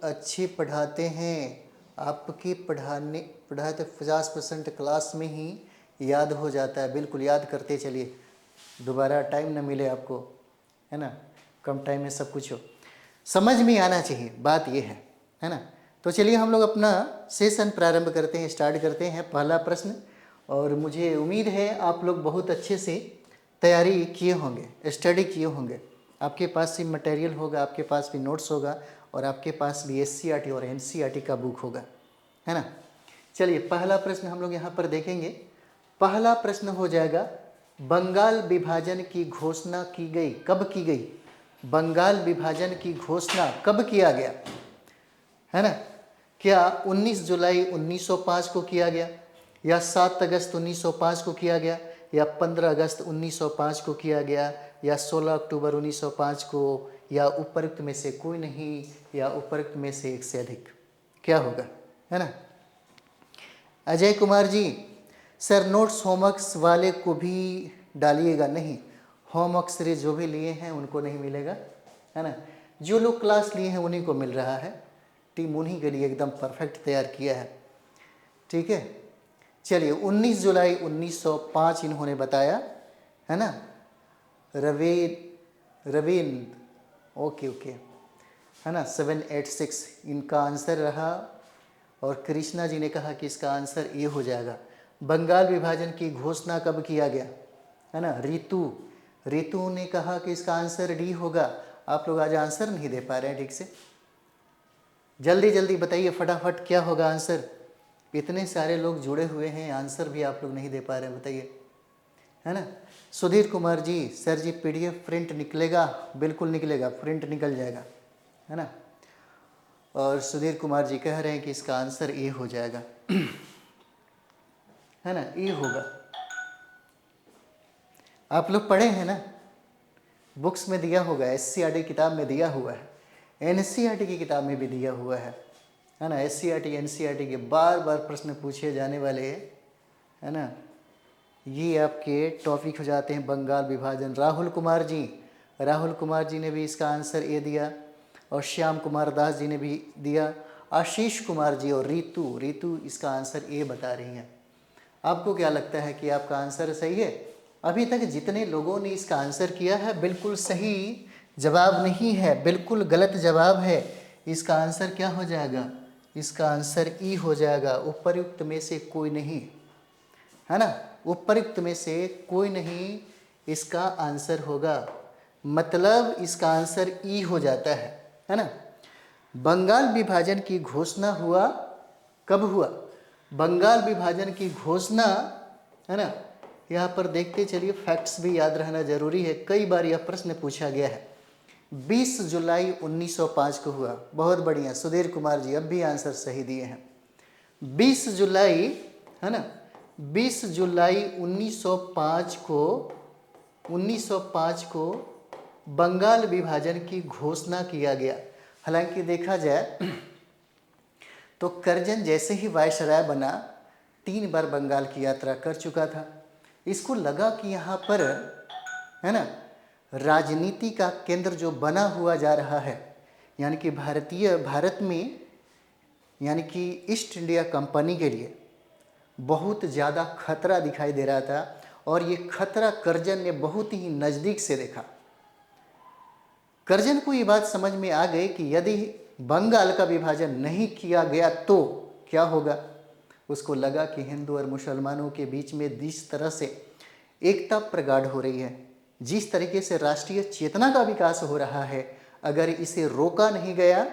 अच्छे पढ़ाते हैं, आपके पढ़ाते 50% क्लास में ही याद हो जाता है। बिल्कुल याद करते चलिए, दोबारा टाइम ना मिले आपको, है ना, कम टाइम में सब कुछ हो, समझ में आना चाहिए, बात ये है ना। तो चलिए हम लोग अपना सेशन प्रारंभ करते हैं, स्टार्ट करते हैं। पहला प्रश्न, और मुझे उम्मीद है आप लोग बहुत अच्छे से तैयारी किए होंगे, स्टडी किए होंगे। आपके पास भी मटेरियल होगा, आपके पास भी नोट्स होगा, और आपके पास भी SCERT और NCERT का बुक होगा, है ना। चलिए पहला प्रश्न हम लोग यहाँ पर देखेंगे। पहला प्रश्न हो जाएगा, बंगाल विभाजन की घोषणा की गई, कब की गई? बंगाल विभाजन की घोषणा कब किया गया, है ना? क्या 19 जुलाई 1905 को किया गया, या 7 अगस्त 1905 को किया गया, या 15 अगस्त 1905 को किया गया, या 16 अक्टूबर 1905 को, या उपरोक्त में से कोई नहीं, या उपरोक्त में से एक से अधिक? क्या होगा, है ना। Ajay Kumar ji, sir notes homeworks वाले को भी डालिएगा। नहीं, होमवर्क सीरीज जो भी लिए हैं उनको नहीं मिलेगा, है ना। जो लोग क्लास लिए हैं उन्हीं को मिल रहा है। टीम उन्हीं के लिए एकदम परफेक्ट तैयार किया है, ठीक है। चलिए 19 जुलाई 1905 इन्होंने बताया, है ना। रवीन ओके, है ना, 786 इनका आंसर रहा। और कृष्णा जी ने कहा कि इसका आंसर ए हो जाएगा। बंगाल विभाजन की घोषणा कब किया गया, है ना। रितु ने कहा कि इसका आंसर डी होगा। आप लोग आज आंसर नहीं दे पा रहे हैं ठीक से, जल्दी जल्दी बताइए फटाफट क्या होगा आंसर। इतने सारे लोग जुड़े हुए हैं, आंसर भी आप लोग नहीं दे पा रहे हैं, बताइए, है ना। सुधीर कुमार जी, सर जी PDF प्रिंट निकलेगा? बिल्कुल निकलेगा, प्रिंट निकल जाएगा, है ना। और सुधीर कुमार जी कह रहे हैं कि इसका आंसर ए हो जाएगा, है ना, ए होगा। आप लोग पढ़े हैं ना, बुक्स में दिया होगा, SCERT किताब में दिया हुआ है, NCERT की किताब में भी दिया हुआ है ना। SCERT NCERT के बार बार प्रश्न पूछे जाने वाले, है ना। ये आपके टॉपिक हो जाते हैं बंगाल विभाजन। राहुल कुमार जी ने भी इसका आंसर ए दिया, और श्याम कुमार दास जी ने भी दिया। आशीष कुमार जी और रितु इसका आंसर ए बता रही हैं। आपको क्या लगता है कि आपका आंसर सही है? अभी तक जितने लोगों ने इसका आंसर किया है बिल्कुल सही जवाब नहीं है, बिल्कुल गलत जवाब है। इसका आंसर क्या हो जाएगा? इसका आंसर ई हो जाएगा, उपर्युक्त में से कोई नहीं, है ना। उपर्युक्त में से कोई नहीं इसका आंसर होगा, मतलब इसका आंसर ई हो जाता है ना। बंगाल विभाजन की घोषणा हुआ, कब हुआ? बंगाल विभाजन की घोषणा, है ना। यहाँ पर देखते चलिए, फैक्ट्स भी याद रहना जरूरी है, कई बार यह प्रश्न पूछा गया है। 20 जुलाई 1905 को हुआ। बहुत बढ़िया सुधीर कुमार जी, अब भी आंसर सही दिए हैं। 20 जुलाई, है ना, 20 जुलाई 1905 को बंगाल विभाजन की घोषणा किया गया। हालांकि देखा जाए तो करजन जैसे ही वायसराय बना 3 बार बंगाल की यात्रा कर चुका था। इसको लगा कि यहाँ पर, है ना, राजनीति का केंद्र जो बना हुआ जा रहा है, यानी कि भारत में, यानी कि ईस्ट इंडिया कंपनी के लिए बहुत ज़्यादा खतरा दिखाई दे रहा था। और ये खतरा करजन ने बहुत ही नज़दीक से देखा। करजन को ये बात समझ में आ गई कि यदि बंगाल का विभाजन नहीं किया गया तो क्या होगा। उसको लगा कि हिंदू और मुसलमानों के बीच में जिस तरह से एकता प्रगाढ़ हो रही है, जिस तरीके से राष्ट्रीय चेतना का विकास हो रहा है, अगर इसे रोका नहीं गया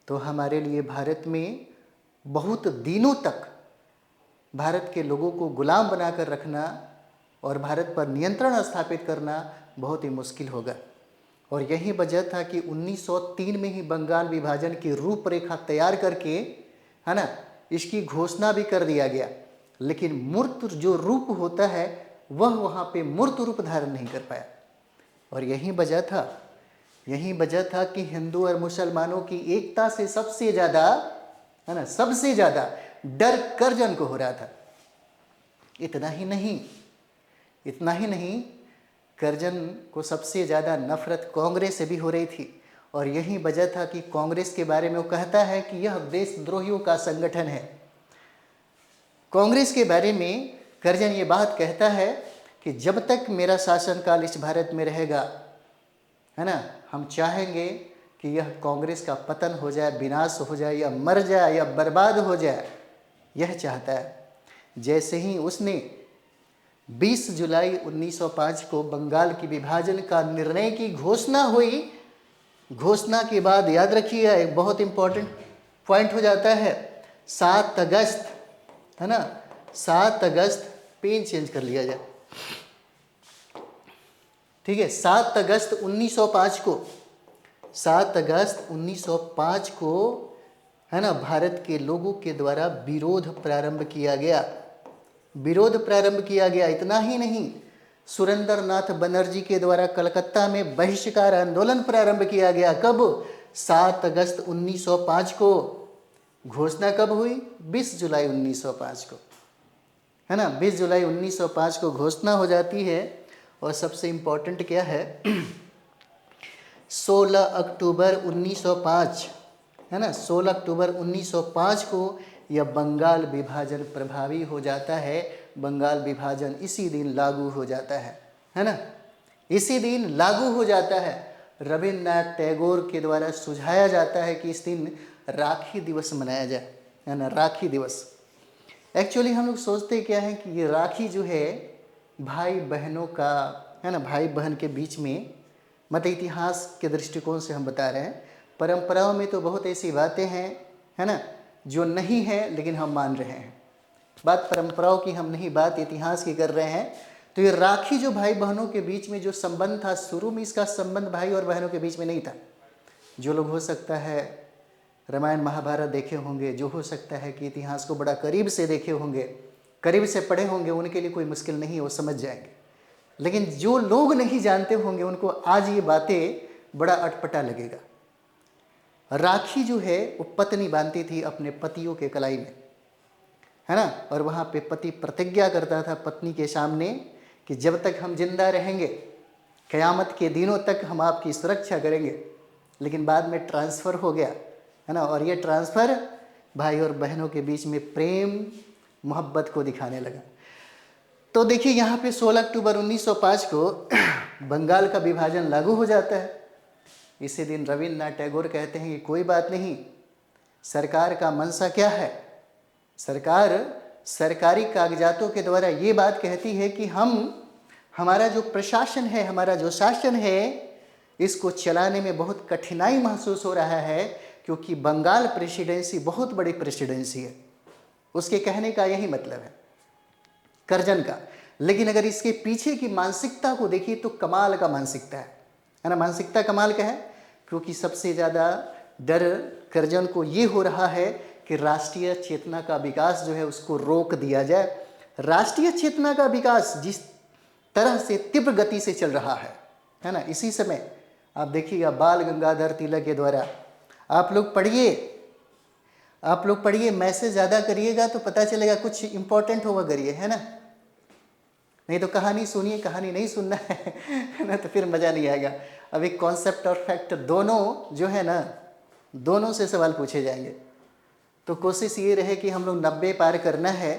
तो हमारे लिए भारत में बहुत दिनों तक भारत के लोगों को गुलाम बनाकर रखना और भारत पर नियंत्रण स्थापित करना बहुत ही मुश्किल होगा। और यही वजह था कि 1903 में ही बंगाल विभाजन की रूपरेखा तैयार करके, है ना, इसकी घोषणा भी कर दिया गया। लेकिन मूर्त जो रूप होता है वह वहाँ पे मूर्त रूप धारण नहीं कर पाया। और यही वजह था कि हिंदू और मुसलमानों की एकता से सबसे ज़्यादा, है ना, सबसे ज़्यादा डर करजन को हो रहा था। इतना ही नहीं, करजन को सबसे ज़्यादा नफरत कांग्रेस से भी हो रही थी। और यही वजह था कि कांग्रेस के बारे में वो कहता है कि यह देशद्रोहियों का संगठन है। कांग्रेस के बारे में करजन ये बात कहता है कि जब तक मेरा शासनकाल इस भारत में रहेगा, है ना, हम चाहेंगे कि यह कांग्रेस का पतन हो जाए, विनाश हो जाए, या मर जाए या बर्बाद हो जाए, यह चाहता है। जैसे ही उसने 20 जुलाई 1905 को बंगाल की विभाजन का निर्णय की घोषणा हुई, घोषणा के बाद याद रखिए एक बहुत इंपॉर्टेंट पॉइंट हो जाता है 7 अगस्त, है ना, 7 अगस्त, पेन चेंज कर लिया जाए, ठीक है, 7 अगस्त 1905 को, 7 अगस्त 1905 को, है ना, भारत के लोगों के द्वारा विरोध प्रारंभ किया गया, विरोध प्रारंभ किया गया। इतना ही नहीं, सुरेंद्र नाथ बनर्जी के द्वारा कलकत्ता में बहिष्कार आंदोलन प्रारंभ किया गया। कब? 7 अगस्त 1905 को। घोषणा कब हुई? 20 जुलाई 1905 को, है ना, 20 जुलाई 1905 को घोषणा हो जाती है। और सबसे इम्पोर्टेंट क्या है, 16 अक्टूबर 1905, है ना, 16 अक्टूबर 1905 को यह बंगाल विभाजन प्रभावी हो जाता है। बंगाल विभाजन इसी दिन लागू हो जाता है ना, इसी दिन लागू हो जाता है। रविन्द्रनाथ टैगोर के द्वारा सुझाया जाता है कि इस दिन राखी दिवस मनाया जाए, है ना, राखी दिवस। एक्चुअली हम लोग सोचते क्या है कि ये राखी जो है भाई बहनों का, है ना, भाई बहन के बीच में, मतलब इतिहास के दृष्टिकोण से हम बता रहे हैं। परंपराओं में तो बहुत ऐसी बातें हैं, है ना, जो नहीं है लेकिन हम मान रहे हैं। बात परंपराओं की हम नहीं, बात इतिहास की कर रहे हैं। तो ये राखी जो भाई बहनों के बीच में जो संबंध था, शुरू में इसका संबंध भाई और बहनों के बीच में नहीं था। जो लोग हो सकता है रामायण महाभारत देखे होंगे, जो हो सकता है कि इतिहास को बड़ा करीब से देखे होंगे, करीब से पढ़े होंगे, उनके लिए कोई मुश्किल नहीं है, वो समझ जाएंगे। लेकिन जो लोग नहीं जानते होंगे उनको आज ये बातें बड़ा अटपटा लगेगा। राखी जो है वो पत्नी बांधती थी अपने पतियों के कलाई में, है ना, और वहाँ पे पति प्रतिज्ञा करता था पत्नी के सामने कि जब तक हम जिंदा रहेंगे, क़यामत के दिनों तक हम आपकी सुरक्षा करेंगे। लेकिन बाद में ट्रांसफ़र हो गया, है ना, और ये ट्रांसफ़र भाई और बहनों के बीच में प्रेम मोहब्बत को दिखाने लगा। तो देखिए यहाँ पे 16 अक्टूबर 1905 को बंगाल का विभाजन लागू हो जाता है। इसी दिन रविन्द्रनाथ टैगोर कहते हैं कि कोई बात नहीं, सरकार का मंशा क्या है, सरकार सरकारी कागजातों के द्वारा ये बात कहती है कि हमारा जो प्रशासन है, हमारा जो शासन है, इसको चलाने में बहुत कठिनाई महसूस हो रहा है, क्योंकि बंगाल प्रेसिडेंसी बहुत बड़ी प्रेसिडेंसी है। उसके कहने का यही मतलब है करजन का। लेकिन अगर इसके पीछे की मानसिकता को देखिए तो कमाल का मानसिकता है ना, मानसिकता कमाल का है। क्योंकि सबसे ज़्यादा डर करजन को ये हो रहा है कि राष्ट्रीय चेतना का विकास जो है उसको रोक दिया जाए। राष्ट्रीय चेतना का विकास जिस तरह से तीव्र गति से चल रहा है ना, इसी समय आप देखिएगा बाल गंगाधर तिलक के द्वारा, आप लोग पढ़िए, मैसेज ज़्यादा करिएगा तो पता चलेगा कुछ इम्पोर्टेंट होगा करिए, है ना, नहीं तो कहानी सुनिए, कहानी नहीं सुनना है ना, तो फिर मज़ा नहीं आएगा। अभी कॉन्सेप्ट और फैक्ट दोनों जो है ना, दोनों से सवाल पूछे जाएंगे। तो कोशिश ये रहे कि हम लोग 90 पार करना है,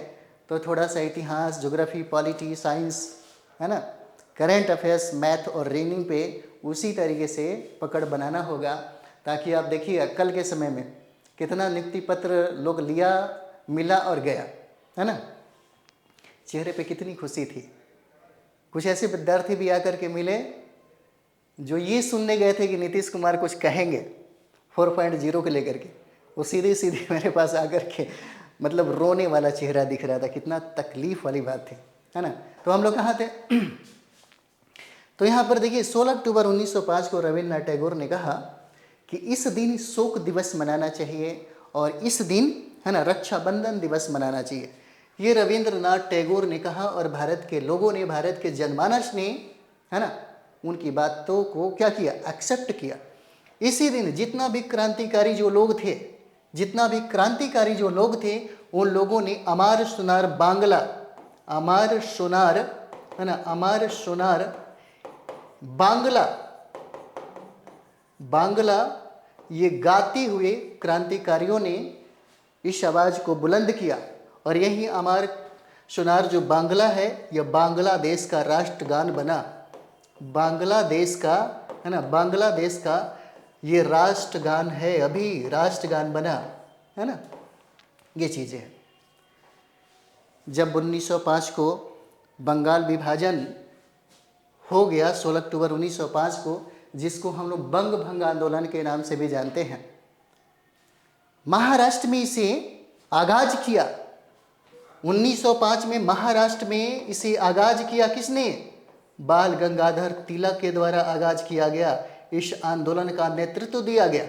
तो थोड़ा सा इतिहास, ज्योग्राफी, पॉलिटी, साइंस, है ना, करेंट अफेयर्स, मैथ और रीडिंग पे उसी तरीके से पकड़ बनाना होगा। ताकि आप देखिए कल के समय में कितना नियुक्ति पत्र लोग लिया, मिला और गया, है ना, चेहरे पे कितनी खुशी थी। कुछ ऐसे विद्यार्थी भी आकर के मिले जो ये सुनने गए थे कि नीतीश कुमार कुछ कहेंगे 4.0 को लेकर के, वो सीधे सीधे मेरे पास आकर के मतलब रोने वाला चेहरा दिख रहा था। कितना तकलीफ वाली बात थी, है ना। तो हम लोग कहाँ थे तो यहाँ पर देखिए 16 अक्टूबर 1905 को रविन्द्रनाथ टैगोर ने कहा कि इस दिन शोक दिवस मनाना चाहिए और इस दिन, है ना, रक्षाबंधन दिवस मनाना चाहिए। ये रविंद्रनाथ टैगोर ने कहा और भारत के लोगों ने, भारत के जनमानस ने, है ना, उनकी बातों को क्या किया, एक्सेप्ट किया। इसी दिन जितना भी क्रांतिकारी जो लोग थे, उन लोगों ने अमार सोनार बांग्ला, अमार सोनार, है ना, अमार सोनार बांग्ला बांग्ला, ये गाते हुए क्रांतिकारियों ने इस आवाज़ को बुलंद किया और यही अमर सुनार जो बांग्ला है, यह बांग्लादेश का राष्ट्रगान बना। बांग्लादेश का, है ना, बांग्लादेश का ये राष्ट्रगान है, अभी राष्ट्रगान बना, है ना। ये चीज़ें हैं। जब 1905 को बंगाल विभाजन हो गया, 16 अक्टूबर 1905 को, जिसको हम लोग बंग भंग आंदोलन के नाम से भी जानते हैं, महाराष्ट्र में इसे आगाज किया। 1905 में महाराष्ट्र में इसे आगाज किया किसने? बाल गंगाधर तिलक के द्वारा आगाज किया गया। इस आंदोलन का नेतृत्व दिया गया।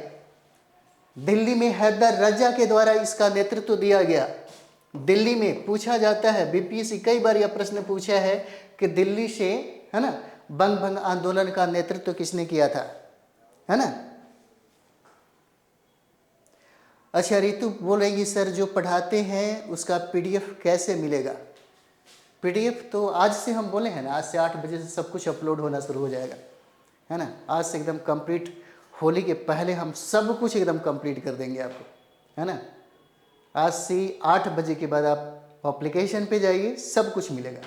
दिल्ली में हैदर रजा के द्वारा इसका नेतृत्व दिया गया। दिल्ली में पूछा जाता है, बीपीएससी कई बार यह प्रश्न पूछा है कि दिल्ली से, है ना, बंग भंग आंदोलन का नेतृत्व किसने किया था, है ना। अच्छा, रितु बोलेंगी सर जो पढ़ाते हैं उसका पीडीएफ कैसे मिलेगा? पीडीएफ तो आज से हम बोले हैं ना, आज से 8 बजे से सब कुछ अपलोड होना शुरू हो जाएगा, है ना। आज से एकदम कंप्लीट, होली के पहले हम सब कुछ एकदम कंप्लीट कर देंगे आपको, है ना। आज से 8 बजे के बाद आप एप्लीकेशन पे जाइए, सब कुछ मिलेगा,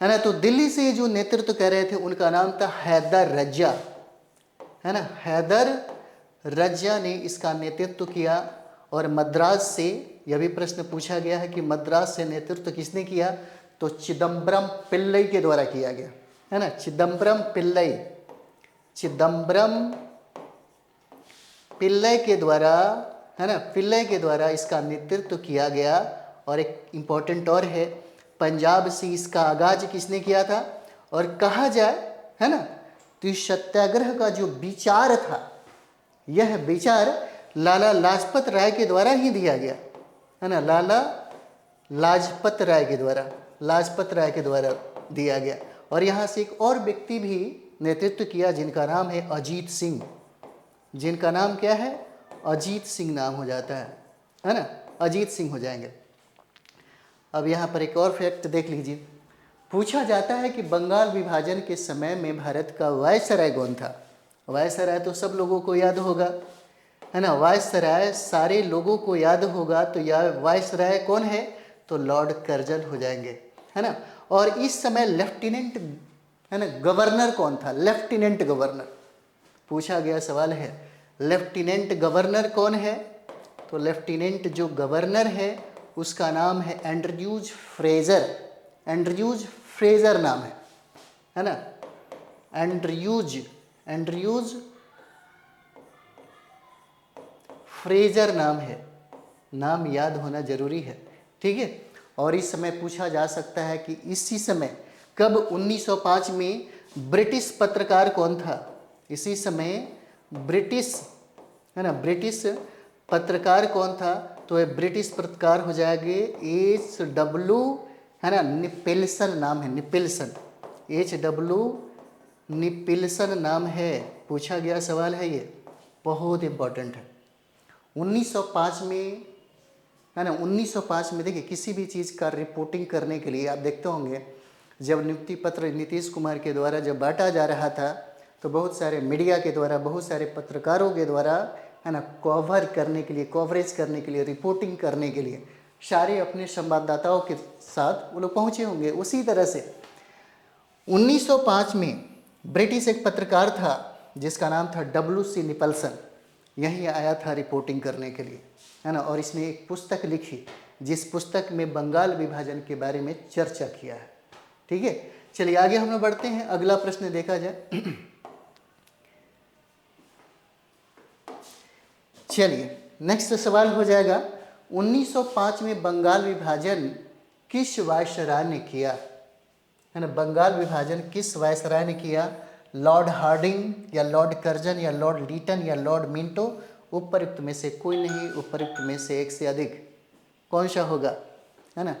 है ना। तो दिल्ली से जो नेतृत्व कर रहे थे उनका नाम था हैदर रजा, है ना। हैदर रजा ने इसका नेतृत्व किया। और मद्रास से, यह भी प्रश्न पूछा गया है कि मद्रास से नेतृत्व किसने किया? तो चिदम्बरम पिल्लई के द्वारा किया गया, है ना। चिदम्बरम पिल्लई, चिदम्बरम पिल्लई के द्वारा, है ना, पिल्लई के द्वारा इसका नेतृत्व किया गया। और एक इम्पॉर्टेंट और है, पंजाब से इसका आगाज किसने किया था? और कहा जाए, है ना, तो इस सत्याग्रह का जो विचार था, यह विचार लाला लाजपत राय के द्वारा ही दिया गया, है ना। लाला लाजपत राय के द्वारा, लाजपत राय के द्वारा दिया गया। और यहाँ से एक और व्यक्ति भी नेतृत्व किया जिनका नाम है अजीत सिंह। जिनका नाम क्या है? अजीत सिंह नाम हो जाता है ना, अजीत सिंह हो जाएंगे। अब यहाँ पर एक और फैक्ट देख लीजिए। पूछा जाता है कि बंगाल विभाजन के समय में भारत का वायसराय कौन था? वायसराय तो सब लोगों को याद होगा, है ना। वायसराय सारे लोगों को याद होगा, तो यह वायसराय कौन है? तो लॉर्ड कर्जन हो जाएंगे, है ना। और इस समय लेफ्टिनेंट, है ना, गवर्नर कौन था? लेफ्टिनेंट गवर्नर पूछा गया सवाल है, लेफ्टिनेंट गवर्नर कौन है? तो लेफ्टिनेंट जो गवर्नर है उसका नाम है एंड्रयूज फ्रेजर। एंड्रयूज फ्रेजर नाम है ना। एंड्रयूज फ्रेजर नाम है। नाम याद होना जरूरी है, ठीक है। और इस समय पूछा जा सकता है कि इसी समय कब 1905 में ब्रिटिश पत्रकार कौन था? इसी समय ब्रिटिश, है ना, ब्रिटिश पत्रकार कौन था? तो ये ब्रिटिश पत्रकार हो जाएंगे HW, है ना, निपिल्सन नाम है, निपिल्सन, HW निपिल्सन नाम है। पूछा गया सवाल है, ये बहुत इंपॉर्टेंट है। 1905 में, है ना, 1905 में देखिए किसी भी चीज़ का रिपोर्टिंग करने के लिए आप देखते होंगे, जब नियुक्ति पत्र नीतीश कुमार के द्वारा जब बांटा जा रहा था तो बहुत सारे मीडिया के द्वारा, बहुत सारे पत्रकारों के द्वारा, है ना, कवर करने के लिए, कवरेज करने के लिए, रिपोर्टिंग करने के लिए सारे अपने संवाददाताओं के साथ वो लोग पहुँचे होंगे। उसी तरह से 1905 में ब्रिटिश एक पत्रकार था जिसका नाम था WC निपल्सन, यहीं आया था रिपोर्टिंग करने के लिए, है ना। और इसने एक पुस्तक लिखी जिस पुस्तक में बंगाल विभाजन के बारे में चर्चा किया है, ठीक है। चलिए आगे हम लोग बढ़ते हैं, अगला प्रश्न देखा जाए। चलिए नेक्स्ट सवाल हो जाएगा, 1905 में बंगाल विभाजन किस वायसराय ने किया? है ना, बंगाल विभाजन किस वायसराय ने किया? लॉर्ड हार्डिंग या लॉर्ड कर्जन या लॉर्ड लीटन या लॉर्ड मिंटो? उपयुक्त में से कोई नहीं, उपयुक्त में से एक से अधिक कौन सा होगा? है ना,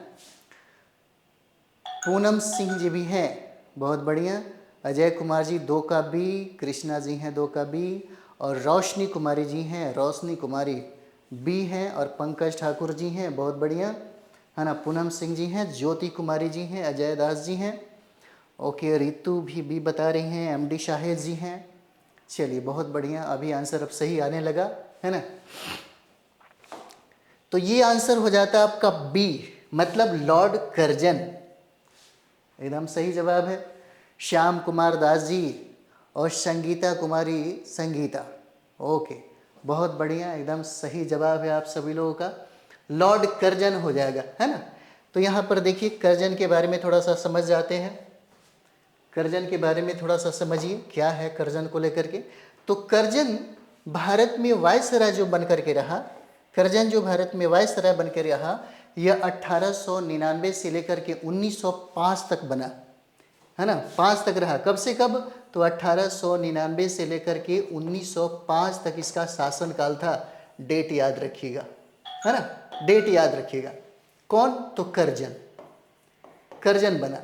पूनम सिंह जी भी हैं, बहुत बढ़िया। अजय कुमार जी 2 का बी, कृष्णा जी हैं 2 का बी, और रोशनी कुमारी जी हैं, रोशनी कुमारी बी हैं, और पंकज ठाकुर जी हैं, बहुत बढ़िया, है ना। पूनम सिंह जी हैं, ज्योति कुमारी जी हैं, अजय दास जी हैं, ओके। रितु भी बता रही हैं, MD शाहिद जी हैं, चलिए बहुत बढ़िया, अभी आंसर अब सही आने लगा है ना। तो ये आंसर हो जाता है आपका बी, मतलब लॉर्ड कर्जन, एकदम सही जवाब है। श्याम कुमार दास जी और संगीता कुमारी संगीता, ओके बहुत बढ़िया, एकदम सही जवाब है आप सभी लोगों का, लॉर्ड कर्जन हो जाएगा है ना। तो यहाँ पर देखिए कर्जन के बारे में थोड़ा सा समझ जाते हैं, कर्जन के बारे में थोड़ा सा समझिए क्या है कर्जन को लेकर के। तो कर्जन भारत में वायसराय जो बनकर के रहा, कर्जन जो भारत में वायसराय बनकर रहा, यह 1899 से लेकर के 1905 तक बना है ना, 5 तक रहा। कब से कब? तो 1899 से लेकर के 1905 तक इसका शासनकाल था। डेट याद रखिएगा है ना, डेट याद रखिएगा। कौन? तो कर्जन, कर्जन बना।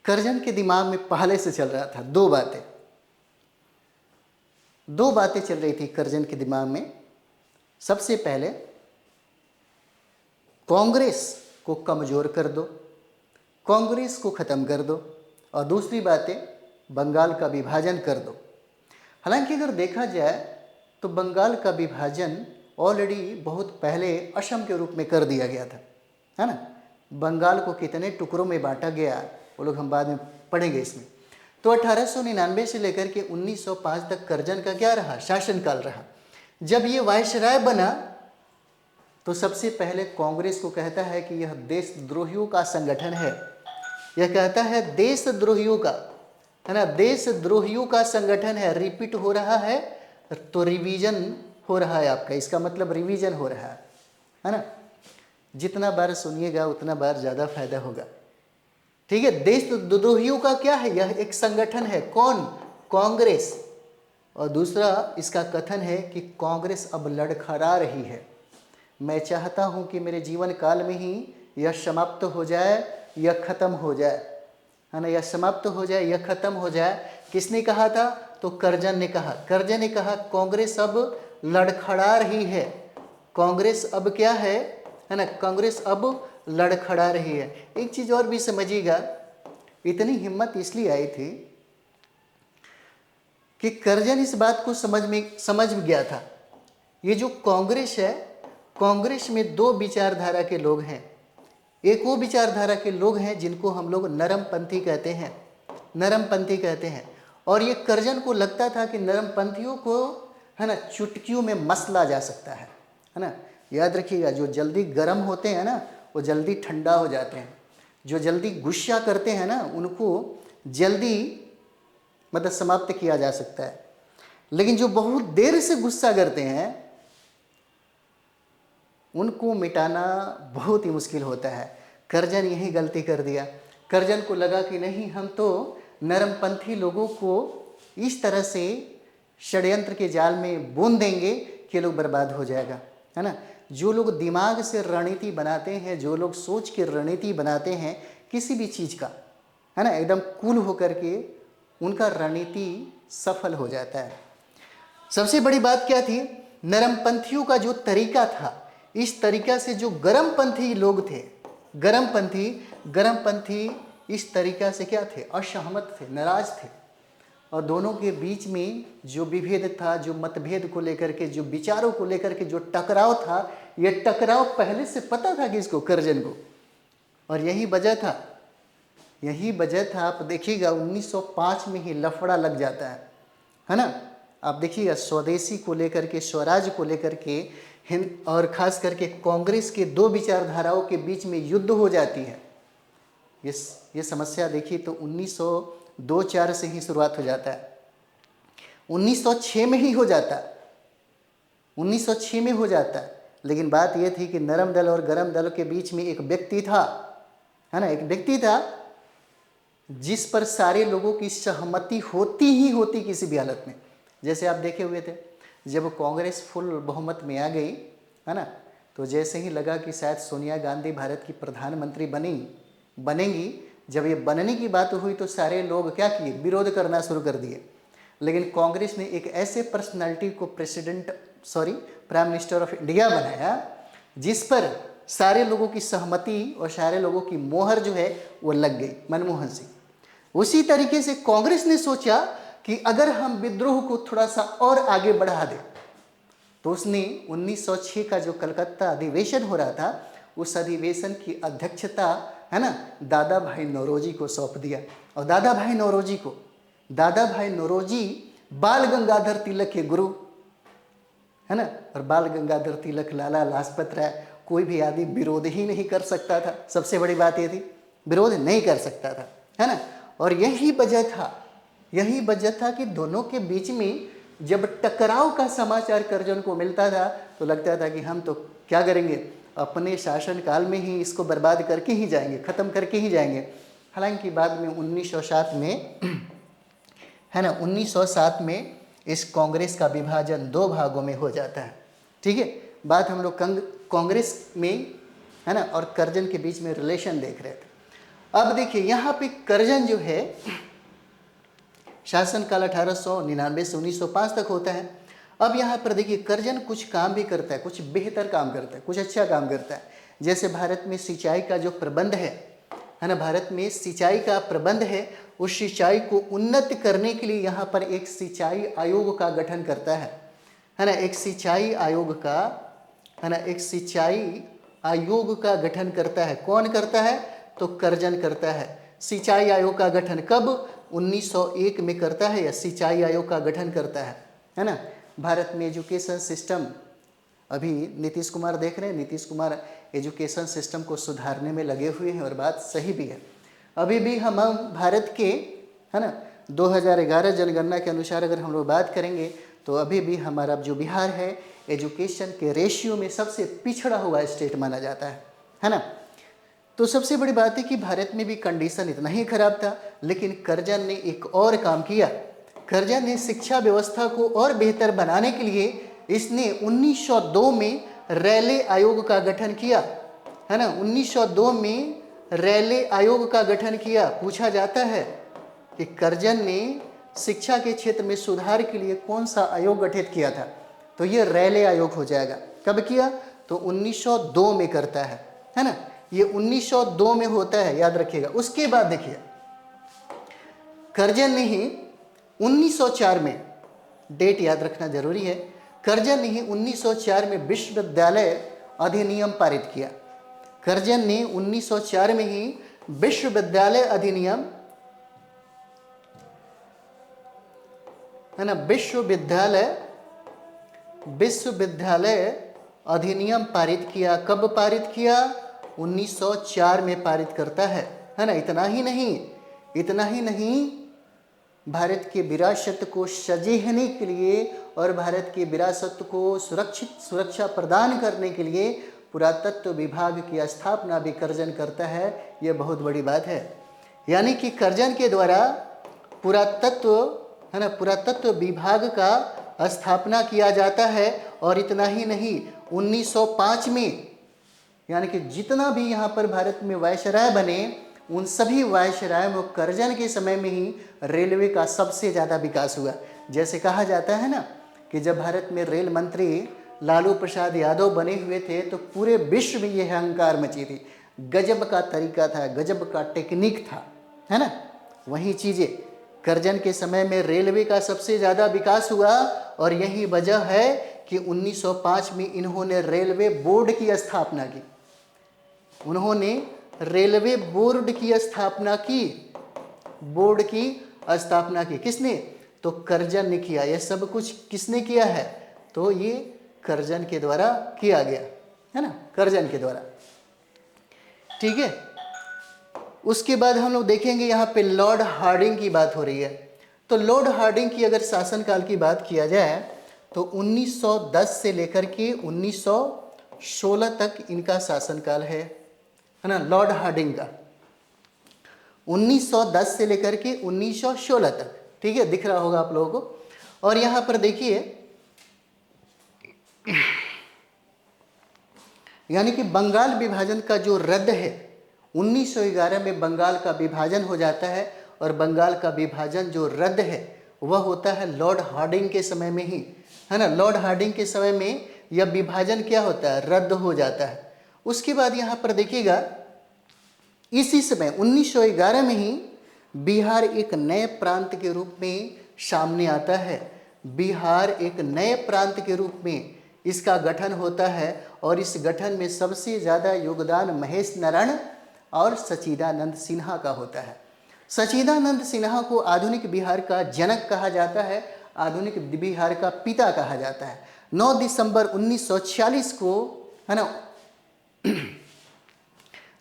कर्जन के दिमाग में पहले से चल रहा था दो बातें चल रही थी कर्जन के दिमाग में। सबसे पहले कांग्रेस को कमजोर कर दो, कांग्रेस को ख़त्म कर दो, और दूसरी बात है बंगाल का विभाजन कर दो। हालांकि अगर देखा जाए तो बंगाल का विभाजन ऑलरेडी बहुत पहले असम के रूप में कर दिया गया था है ना। बंगाल को कितने टुकड़ों में बांटा गया वो लोग हम बाद में पढ़ेंगे इसमें। तो 1899 से लेकर के 1905 तक कर्जन का क्या रहा? शासनकाल रहा। जब ये वायसराय बना तो सबसे पहले कांग्रेस को कहता है कि यह देशद्रोहियों का संगठन है, यह कहता है देशद्रोहियों का है ना, देशद्रोहियों का संगठन है। रिपीट हो रहा है तो रिवीजन हो रहा है आपका, इसका मतलब रिवीजन हो रहा है ना। जितना बार सुनिएगा उतना बार ज़्यादा फायदा होगा, ठीक है। देशद्रोहियों का क्या है? यह एक संगठन है। कौन? कांग्रेस। और दूसरा इसका कथन है कि कांग्रेस अब लड़खड़ा रही है। मैं चाहता हूं कि मेरे जीवन काल में ही यह समाप्त हो जाए, यह खत्म हो जाए है ना, यह समाप्त हो जाए, यह खत्म हो जाए। किसने कहा था? तो कर्जन ने कहा। कर्जन ने कहा कांग्रेस अब लड़खड़ा रही है, कांग्रेस अब क्या है ना, कांग्रेस अब लड़खड़ा रही है। एक चीज और भी समझिएगा, इतनी हिम्मत इसलिए आई थी कि कर्जन इस बात को समझ गया था। ये जो कांग्रेस है, कांग्रेस में दो विचारधारा के लोग हैं। एक वो विचारधारा के लोग हैं जिनको हम लोग नरमपंथी कहते हैं, नरमपंथी कहते हैं। और ये कर्जन को लगता था कि नरमपंथियों को है ना चुटकियों में मसला जा सकता है ना। याद रखिएगा, जो जल्दी गर्म होते हैं ना वो जल्दी ठंडा हो जाते हैं, जो जल्दी गुस्सा करते हैं ना उनको जल्दी मतलब समाप्त किया जा सकता है, लेकिन जो बहुत देर से गुस्सा करते हैं उनको मिटाना बहुत ही मुश्किल होता है। कर्जन यही गलती कर दिया। कर्जन को लगा कि नहीं, हम तो नरमपंथी लोगों को इस तरह से षड्यंत्र के जाल में बूंद देंगे कि लोग बर्बाद हो जाएगा है ना। जो लोग दिमाग से रणनीति बनाते हैं, जो लोग सोच के रणनीति बनाते हैं किसी भी चीज़ का है ना, एकदम कूल होकर के उनका रणनीति सफल हो जाता है। सबसे बड़ी बात क्या थी? नरमपंथियों का जो तरीका था, इस तरीका से जो गरमपंथी लोग थे, गरमपंथी इस तरीका से क्या थे? असहमत थे, नाराज थे। और दोनों के बीच में जो विभेद था, जो मतभेद को लेकर के, जो विचारों को लेकर के जो टकराव था, ये टकराव पहले से पता था किसको? कर्जन को। और यही वजह था। आप देखिएगा 1905 में ही लफड़ा लग जाता है ना। आप देखिएगा स्वदेशी को लेकर के, स्वराज को लेकर के हिंद और खास करके कांग्रेस के दो विचारधाराओं के बीच में युद्ध हो जाती है। ये समस्या देखिए तो 1902-4 से ही शुरुआत हो जाता है, 1906 में ही हो जाता है, 1906 में हो जाता है। लेकिन बात यह थी कि नरम दल और गरम दल के बीच में एक व्यक्ति था है ना, एक व्यक्ति था जिस पर सारे लोगों की सहमति होती ही होती किसी भी हालत में। जैसे आप देखे हुए थे जब कांग्रेस फुल बहुमत में आ गई है ना, तो जैसे ही लगा कि शायद सोनिया गांधी भारत की प्रधानमंत्री बनेंगी, जब ये बनने की बात हुई तो सारे लोग क्या किए? विरोध करना शुरू कर दिए। लेकिन कांग्रेस ने एक ऐसे पर्सनालिटी को प्राइम मिनिस्टर ऑफ इंडिया बनाया जिस पर सारे लोगों की सहमति और सारे लोगों की मोहर जो है वो लग गई मनमोहन सिंह। उसी तरीके से कांग्रेस ने सोचा कि अगर हम विद्रोह को थोड़ा सा और आगे बढ़ा दें, तो उसने 1906 का जो कलकत्ता अधिवेशन हो रहा था, उस अधिवेशन की अध्यक्षता है ना दादा भाई नौरोजी को सौंप दिया। और दादा भाई नौरोजी बाल गंगाधर तिलक के गुरु है ना, और बाल गंगाधर तिलक, लाला लाजपत राय, कोई भी आदमी विरोध ही नहीं कर सकता था। सबसे बड़ी बात ये थी, विरोध नहीं कर सकता था, है ना। और यही वजह था कि दोनों के बीच में जब टकराव का समाचार कर्जन को मिलता था तो लगता था कि हम तो क्या करेंगे, अपने शासनकाल में ही इसको बर्बाद करके ही जाएंगे, ख़त्म करके ही जाएंगे। हालांकि बाद में 1907 में है ना, 1907 में इस कांग्रेस का विभाजन 2 भागों में हो जाता है। ठीक है, बात हम लोग कांग्रेस में है ना और कर्जन के बीच में रिलेशन देख रहे थे। अब देखिए यहाँ पे कर्जन जो है शासनकाल 1899 से 1905 तक होता है। अब यहाँ पर देखिए कर्जन कुछ काम भी करता है, कुछ बेहतर काम करता है, कुछ अच्छा काम करता है। जैसे भारत में सिंचाई का जो प्रबंध है ना, भारत में सिंचाई का प्रबंध है, उस सिंचाई को उन्नत करने के लिए यहाँ पर एक सिंचाई आयोग का गठन करता है ना, एक सिंचाई आयोग का है ना, एक सिंचाई आयोग का गठन करता है। कौन करता है? तो कर्जन करता है। सिंचाई आयोग का गठन कब? 1901 में करता है, या सिंचाई आयोग का गठन करता है ना। भारत में एजुकेशन सिस्टम, अभी नीतीश कुमार देख रहे हैं, नीतीश कुमार एजुकेशन सिस्टम को सुधारने में लगे हुए हैं और बात सही भी है। अभी भी हम भारत के है ना 2011 जनगणना के अनुसार अगर हम लोग बात करेंगे तो अभी भी हमारा जो बिहार है एजुकेशन के रेशियो में सबसे पिछड़ा हुआ स्टेट माना जाता है ना। तो सबसे बड़ी बात है कि भारत में भी कंडीशन इतना ही खराब था, लेकिन कर्जन ने एक और काम किया। कर्जन ने शिक्षा व्यवस्था को और बेहतर बनाने के लिए इसने 1902 में रेले आयोग का गठन किया है ना। 1902 में रेले आयोग का गठन किया। पूछा जाता है कि कर्जन ने शिक्षा के क्षेत्र में सुधार के लिए कौन सा आयोग गठित किया था, तो ये रेले आयोग हो जाएगा। कब किया? तो 1902 में करता है ना। ये 1902 में होता है, याद रखिएगा। उसके बाद देखिए कर्जन ने ही 1904 में, डेट याद रखना जरूरी है, कर्जन ने ही 1904 में विश्वविद्यालय अधिनियम पारित किया। कर्जन ने 1904 में ही विश्वविद्यालय अधिनियम है ना, विश्वविद्यालय अधिनियम पारित किया। कब पारित किया? 1904 में पारित करता है ना। इतना ही नहीं, भारत के विरासत को सजेहने के लिए और भारत की विरासत को सुरक्षा प्रदान करने के लिए पुरातत्व विभाग की स्थापना भी कर्जन करता है। यह बहुत बड़ी बात है। यानी कि कर्जन के द्वारा पुरातत्व विभाग का स्थापना किया जाता है। और इतना ही नहीं, 1905 में, यानी कि जितना भी यहाँ पर भारत में वायसराय बने, उन सभी वायसराय में कर्जन के समय में ही रेलवे का सबसे ज़्यादा विकास हुआ। जैसे कहा जाता है ना कि जब भारत में रेल मंत्री लालू प्रसाद यादव बने हुए थे तो पूरे विश्व में यह अहंकार मची थी। गजब का तरीका था, गजब का टेक्निक था, है ना। वही चीज़ें कर्जन के समय में रेलवे का सबसे ज़्यादा विकास हुआ। और यही वजह है कि 1905 में इन्होंने रेलवे बोर्ड की स्थापना की। उन्होंने रेलवे बोर्ड की स्थापना की। बोर्ड की स्थापना की किसने? तो कर्जन ने किया। यह सब कुछ किसने किया है? तो ये कर्जन के द्वारा किया गया है ना, कर्जन के द्वारा। ठीक है। उसके बाद हम लोग देखेंगे यहाँ पे लॉर्ड हार्डिंग की बात हो रही है। तो लॉर्ड हार्डिंग की अगर शासनकाल की बात किया जाए तो 1910 से लेकर के 1916 तक इनका शासनकाल है ना, लॉर्ड हार्डिंग का 1910 से लेकर के 1916 तक। ठीक है, दिख रहा होगा आप लोगों को। और यहाँ पर देखिए, यानी कि बंगाल विभाजन का जो रद्द है, 1911 में बंगाल का विभाजन हो जाता है। और बंगाल का विभाजन जो रद्द है वह होता है लॉर्ड हार्डिंग के समय में ही, है ना। लॉर्ड हार्डिंग के समय में यह विभाजन क्या होता है? रद्द हो जाता है। उसके बाद यहाँ पर देखिएगा, इसी समय 1911 में ही बिहार एक नए प्रांत के रूप में सामने आता है। बिहार एक नए प्रांत के रूप में इसका गठन होता है और इस गठन में सबसे ज़्यादा योगदान महेश नारायण और सच्चिदानंद सिन्हा का होता है। सच्चिदानंद सिन्हा को आधुनिक बिहार का जनक कहा जाता है, आधुनिक बिहार का पिता कहा जाता है। 9 दिसंबर 1946 को, है ना,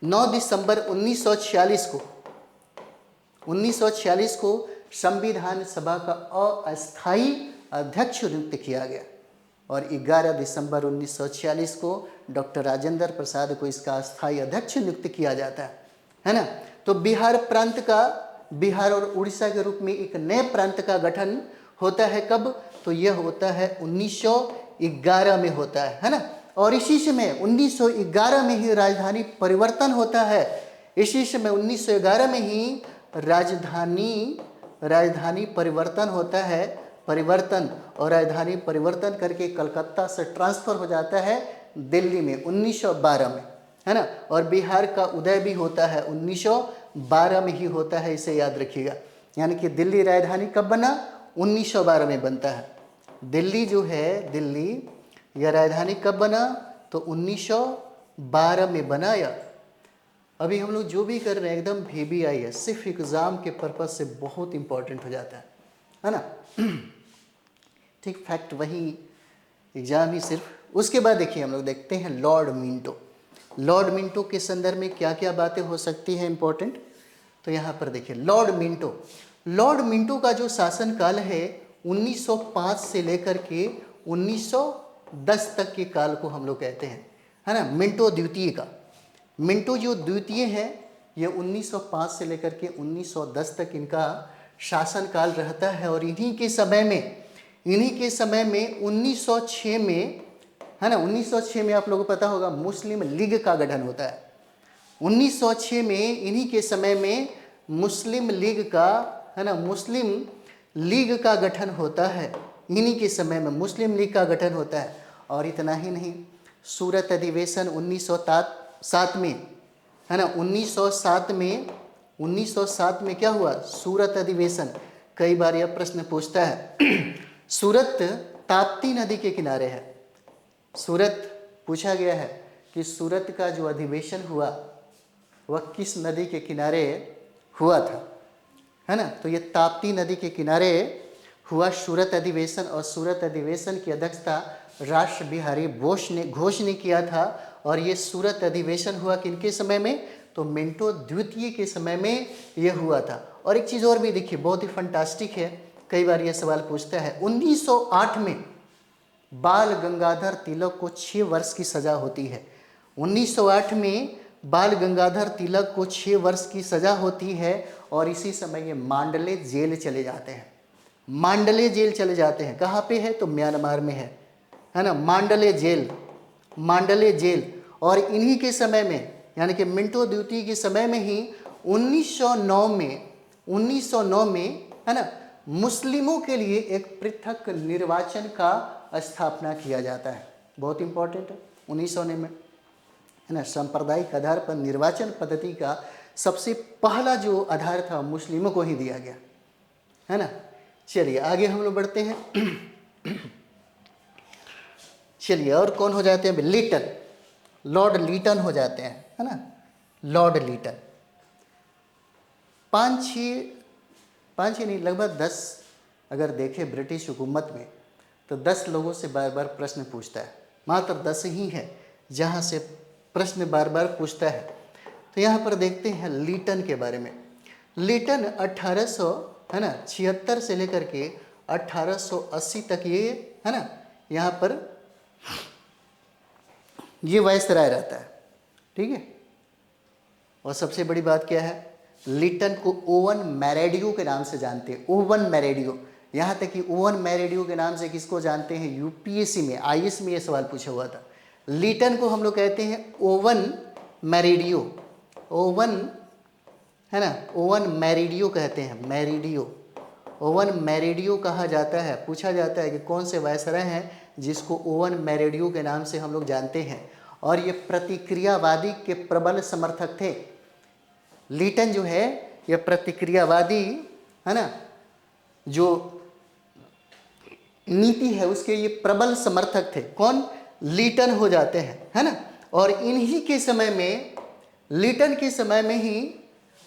9 दिसंबर 1946 को संविधान सभा का अस्थायी अध्यक्ष नियुक्त किया गया और 11 दिसंबर 1946 को डॉक्टर राजेंद्र प्रसाद को इसका अस्थायी अध्यक्ष नियुक्त किया जाता है ना। तो बिहार प्रांत का, बिहार और उड़ीसा के रूप में एक नए प्रांत का गठन होता है। कब? तो यह होता है 1911 में होता है ना। और इसी समय 1911 में ही राजधानी परिवर्तन होता है। इसी समय 1911 में ही राजधानी परिवर्तन होता है, और राजधानी परिवर्तन करके कलकत्ता से ट्रांसफर हो जाता है दिल्ली में 1912 में, है ना। और बिहार का उदय भी होता है 1912 में ही होता है, इसे याद रखिएगा। यानी कि दिल्ली राजधानी कब बना? 1912 में बनता है। दिल्ली जो है, दिल्ली यह राजधानी कब बना? तो 1912 में बनाया। अभी हम लोग जो भी कर रहे हैं एकदम VBI है, सिर्फ एग्ज़ाम के पर्पज़ से बहुत इंपॉर्टेंट हो जाता है ना। ठीक, फैक्ट वही, एग्जाम ही सिर्फ। उसके बाद देखिए हम लोग देखते हैं लॉर्ड मिंटो। लॉर्ड मिंटो के संदर्भ में क्या क्या बातें हो सकती हैं इंपॉर्टेंट, तो यहाँ पर देखिए लॉर्ड मिंटो का जो शासनकाल है 1905 से लेकर के 1910 तक के काल को हम लोग कहते हैं, है ना। मिंटो द्वितीय का, मिंटो जो द्वितीय है ये 1905 से लेकर के 1910 तक इनका शासनकाल रहता है। और इन्हीं के समय में 1906 में, है ना, 1906 में आप लोगों को पता होगा मुस्लिम लीग का गठन होता है। 1906 में इन्हीं के समय में मुस्लिम लीग का, है ना, मुस्लिम लीग का गठन होता है। इन्हीं के समय में मुस्लिम लीग का गठन होता है। और इतना ही नहीं, सूरत अधिवेशन 1907 में, है ना, 1907 में क्या हुआ? सूरत अधिवेशन। कई बार यह प्रश्न पूछता है सूरत ताप्ती नदी के किनारे है। सूरत पूछा गया है कि सूरत का जो अधिवेशन हुआ वह किस नदी के किनारे हुआ था, है ना। तो ये ताप्ती नदी के किनारे हुआ सूरत अधिवेशन। और सूरत अधिवेशन की अध्यक्षता राष्ट्र बिहारी घोष ने किया था। और ये सूरत अधिवेशन हुआ किनके समय में? तो मिंटो द्वितीय के समय में यह हुआ था। और एक चीज़ और भी देखिए, बहुत ही फंटास्टिक है, कई बार यह सवाल पूछता है। 1908 में बाल गंगाधर तिलक को 6 वर्ष की सज़ा होती है। 1908 में बाल गंगाधर तिलक को 6 वर्ष की सज़ा होती है। और इसी समय ये मांडले जेल चले जाते हैं। मांडले जेल चले जाते हैं। कहाँ पे है? तो म्यांमार में है ना, मांडले जेल। और इन्हीं के समय में, यानी कि मिंटो द्वितीय के समय में ही 1909 में, है ना, मुस्लिमों के लिए एक पृथक निर्वाचन का स्थापना किया जाता है। बहुत इंपॉर्टेंट है। 1909 में, है ना, सांप्रदायिक आधार पर निर्वाचन पद्धति का सबसे पहला जो आधार था मुस्लिमों को ही दिया गया, है ना। चलिए आगे हम लोग बढ़ते हैं। चलिए, और कौन हो जाते हैं? लीटन, लॉर्ड लीटन हो जाते हैं, है ना, लॉर्ड लीटन। 5-6 नहीं, लगभग 10 अगर देखें ब्रिटिश हुकूमत में तो 10 लोगों से बार बार प्रश्न पूछता है। मात्र 10 ही है जहाँ से प्रश्न बार बार पूछता है। तो यहाँ पर देखते हैं लीटन के बारे में। लीटन 1876 से लेकर के 1880 तक ये, है ना, यहाँ पर ये वायसराय रहता है, ठीक है। और सबसे बड़ी बात क्या है? लीटन को ओवन मैरेडियो के नाम से जानते हैं। ओवन मैरेडियो, यहाँ तक कि ओवन मैरेडियो के नाम से किसको जानते हैं? यूपीएससी में, आईएएस में ये सवाल पूछा हुआ था। लीटन को हम लोग कहते हैं ओवन मैरेडियो, ओवन, है ना, ओवन मैरेडियो कहते हैं, मैरेडियो, ओवन मैरेडियो कहा जाता है। पूछा जाता है कि कौन से वायसराय हैं जिसको ओवन मैरेडियो के नाम से हम लोग जानते हैं। और ये प्रतिक्रियावादी के प्रबल समर्थक थे। लीटन जो है ये प्रतिक्रियावादी है ना, जो नीति है उसके ये प्रबल समर्थक थे। कौन? लीटन हो जाते हैं, है ना। और इन्हीं के समय में, लीटन के समय में ही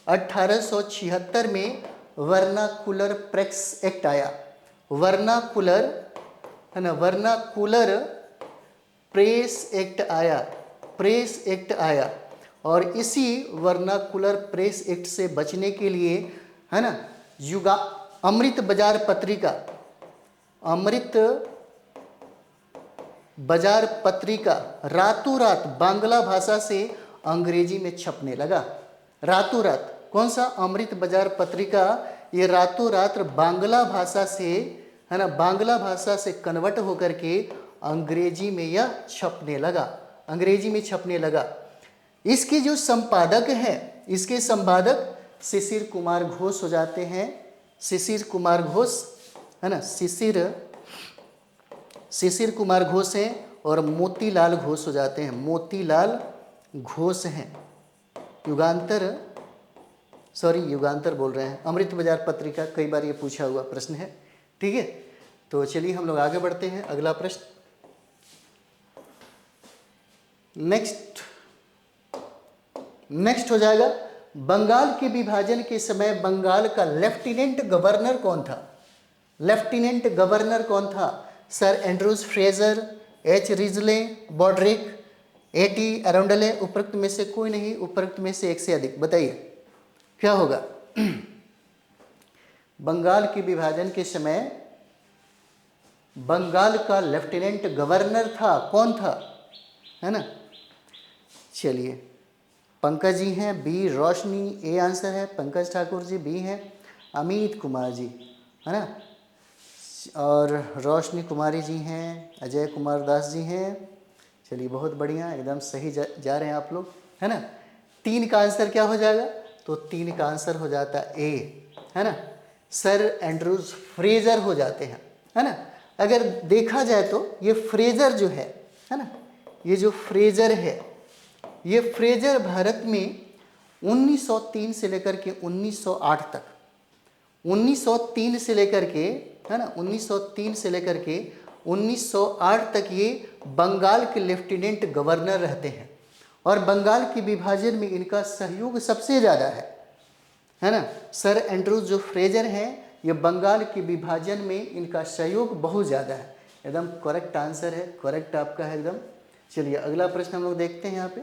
1876 में वर्नाकुलर प्रेस एक्ट आया। वर्नाकुलर है ना, वर्नाकुलर प्रेस एक्ट आया, प्रेस एक्ट आया। और इसी वर्नाकुलर प्रेस एक्ट से बचने के लिए है ना, अमृत बाजार पत्रिका, अमृत बाजार पत्रिका रातों रात बांग्ला भाषा से अंग्रेजी में छपने लगा। रातों रात। कौन सा? अमृत बाजार पत्रिका। ये रातों रात बांग्ला भाषा से है ना, बांग्ला भाषा से कन्वर्ट होकर के अंग्रेजी में यह छपने लगा, अंग्रेजी में छपने लगा। इसके जो संपादक हैं, इसके संपादक शिशिर कुमार घोष हो जाते हैं। शिशिर कुमार घोष है ना, शिशिर कुमार घोष हैं और मोतीलाल घोष हो जाते हैं, मोतीलाल घोष हैं। युगांतर बोल रहे हैं। अमृत बाजार पत्रिका, कई बार ये पूछा हुआ प्रश्न है, ठीक है। तो चलिए हम लोग आगे बढ़ते हैं। अगला प्रश्न, नेक्स्ट हो जाएगा, बंगाल के विभाजन के समय बंगाल का लेफ्टिनेंट गवर्नर कौन था? लेफ्टिनेंट गवर्नर कौन था? Sir Andrews Fraser, H Risley, बॉड्रिक, एटी अराउंडले, उपरोक्त में से कोई नहीं, उपरोक्त में से एक से अधिक। बताइए क्या होगा? बंगाल के विभाजन के समय बंगाल का लेफ्टिनेंट गवर्नर था, कौन था? है ना। चलिए, पंकज जी हैं, बी रोशनी, ए आंसर है। पंकज ठाकुर जी बी हैं, अमित कुमार जी है ना, और रोशनी कुमारी जी हैं, अजय कुमार दास जी हैं। चलिए बहुत बढ़िया, एकदम सही जा रहे हैं आप लोग, है ना। 3 का आंसर क्या हो जाएगा? तो 3 का आंसर हो जाता ए, है ना, सर एंड्रूज फ्रेजर हो जाते हैं, है ना। अगर देखा जाए तो ये फ्रेजर जो है ना, ये जो फ्रेजर है, ये फ्रेजर भारत में 1903 से लेकर के 1908 तक, 1903 से लेकर के है ना, 1903 से लेकर के 1908 तक ये बंगाल के लेफ्टिनेंट गवर्नर रहते हैं। और बंगाल के विभाजन में इनका सहयोग सबसे ज़्यादा है ना। सर एंड्रूज जो फ्रेजर हैं, ये बंगाल के विभाजन में इनका सहयोग बहुत ज़्यादा है। एकदम करेक्ट आंसर है, करेक्ट आपका है एकदम। चलिए अगला प्रश्न हम लोग देखते हैं यहाँ पे।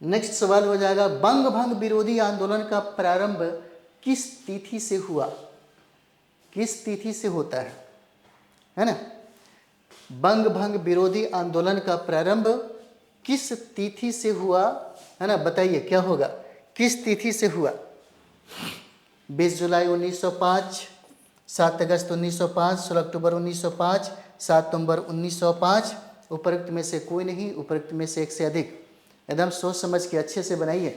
नेक्स्ट सवाल हो जाएगा, बंग भंग विरोधी आंदोलन का प्रारंभ किस तिथि से हुआ? किस तिथि से होता है ना। बंग भंग विरोधी आंदोलन का प्रारंभ किस तिथि से हुआ, है ना। बताइए क्या होगा, किस तिथि से हुआ? 20 जुलाई 1905, 7 अगस्त 1905, 16 अक्टूबर 1905, 7 नवंबर 1905। उपरोक्त में से कोई नहीं, उपरोक्त में से एक से अधिक। एकदम सोच समझ के अच्छे से बनाइए,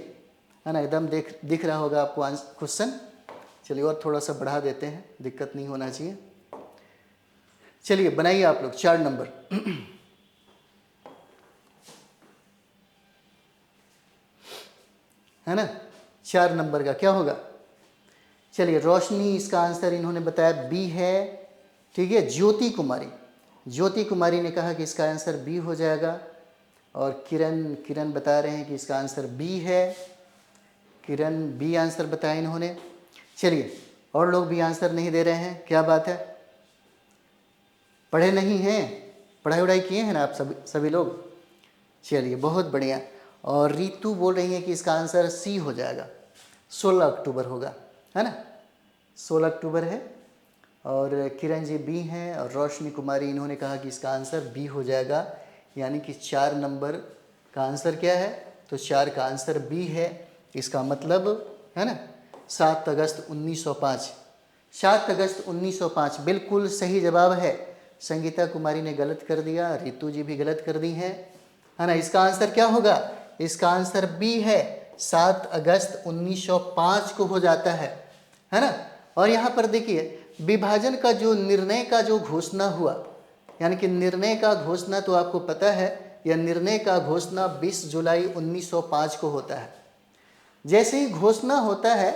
है ना। एकदम दिख रहा होगा आपको क्वेश्चन। चलिए और थोड़ा सा बढ़ा देते हैं, दिक्कत नहीं होना चाहिए। चलिए बनाइए आप लोग 4 नंबर। है ना, 4 नंबर का क्या होगा? चलिए रोशनी, इसका आंसर इन्होंने बताया बी है, ठीक है। ज्योति कुमारी ने कहा कि इसका आंसर बी हो जाएगा। और किरण बता रहे हैं कि इसका आंसर बी है। किरण बी आंसर बताया इन्होंने। चलिए और लोग भी आंसर नहीं दे रहे हैं, क्या बात है? पढ़े नहीं हैं, पढ़ाई वढ़ाई किए हैं ना आप सभी लोग? चलिए बहुत बढ़िया। और रीतू बोल रही है कि इसका आंसर सी हो जाएगा, 16 अक्टूबर होगा, है ना, 16 अक्टूबर है। और किरण जी बी हैं और रोशनी कुमारी इन्होंने कहा कि इसका आंसर बी हो जाएगा। यानी कि 4 नंबर का आंसर क्या है? तो 4 का आंसर बी है। इसका मतलब है ना 7 अगस्त 1905। 7 अगस्त 1905 बिल्कुल सही जवाब है। संगीता कुमारी ने गलत कर दिया, रितु जी भी गलत कर दी हैं, है ना। इसका आंसर क्या होगा? इसका आंसर बी है, 7 अगस्त 1905 को हो जाता है ना। और यहाँ पर देखिए विभाजन का जो निर्णय का जो घोषणा हुआ, यानी कि निर्णय का घोषणा तो आपको पता है, यह निर्णय का घोषणा 20 जुलाई 1905 को होता है। जैसे ही घोषणा होता है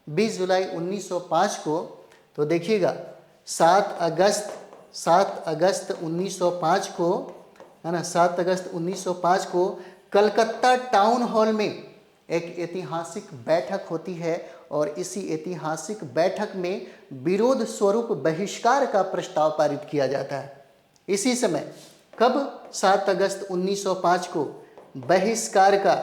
20 जुलाई 1905 को, तो देखिएगा 7 अगस्त 1905 को, है ना, 7 अगस्त 1905 को कलकत्ता टाउन हॉल में एक ऐतिहासिक बैठक होती है और इसी ऐतिहासिक बैठक में विरोध स्वरूप बहिष्कार का प्रस्ताव पारित किया जाता है। इसी समय कब 7 अगस्त 1905 को बहिष्कार का,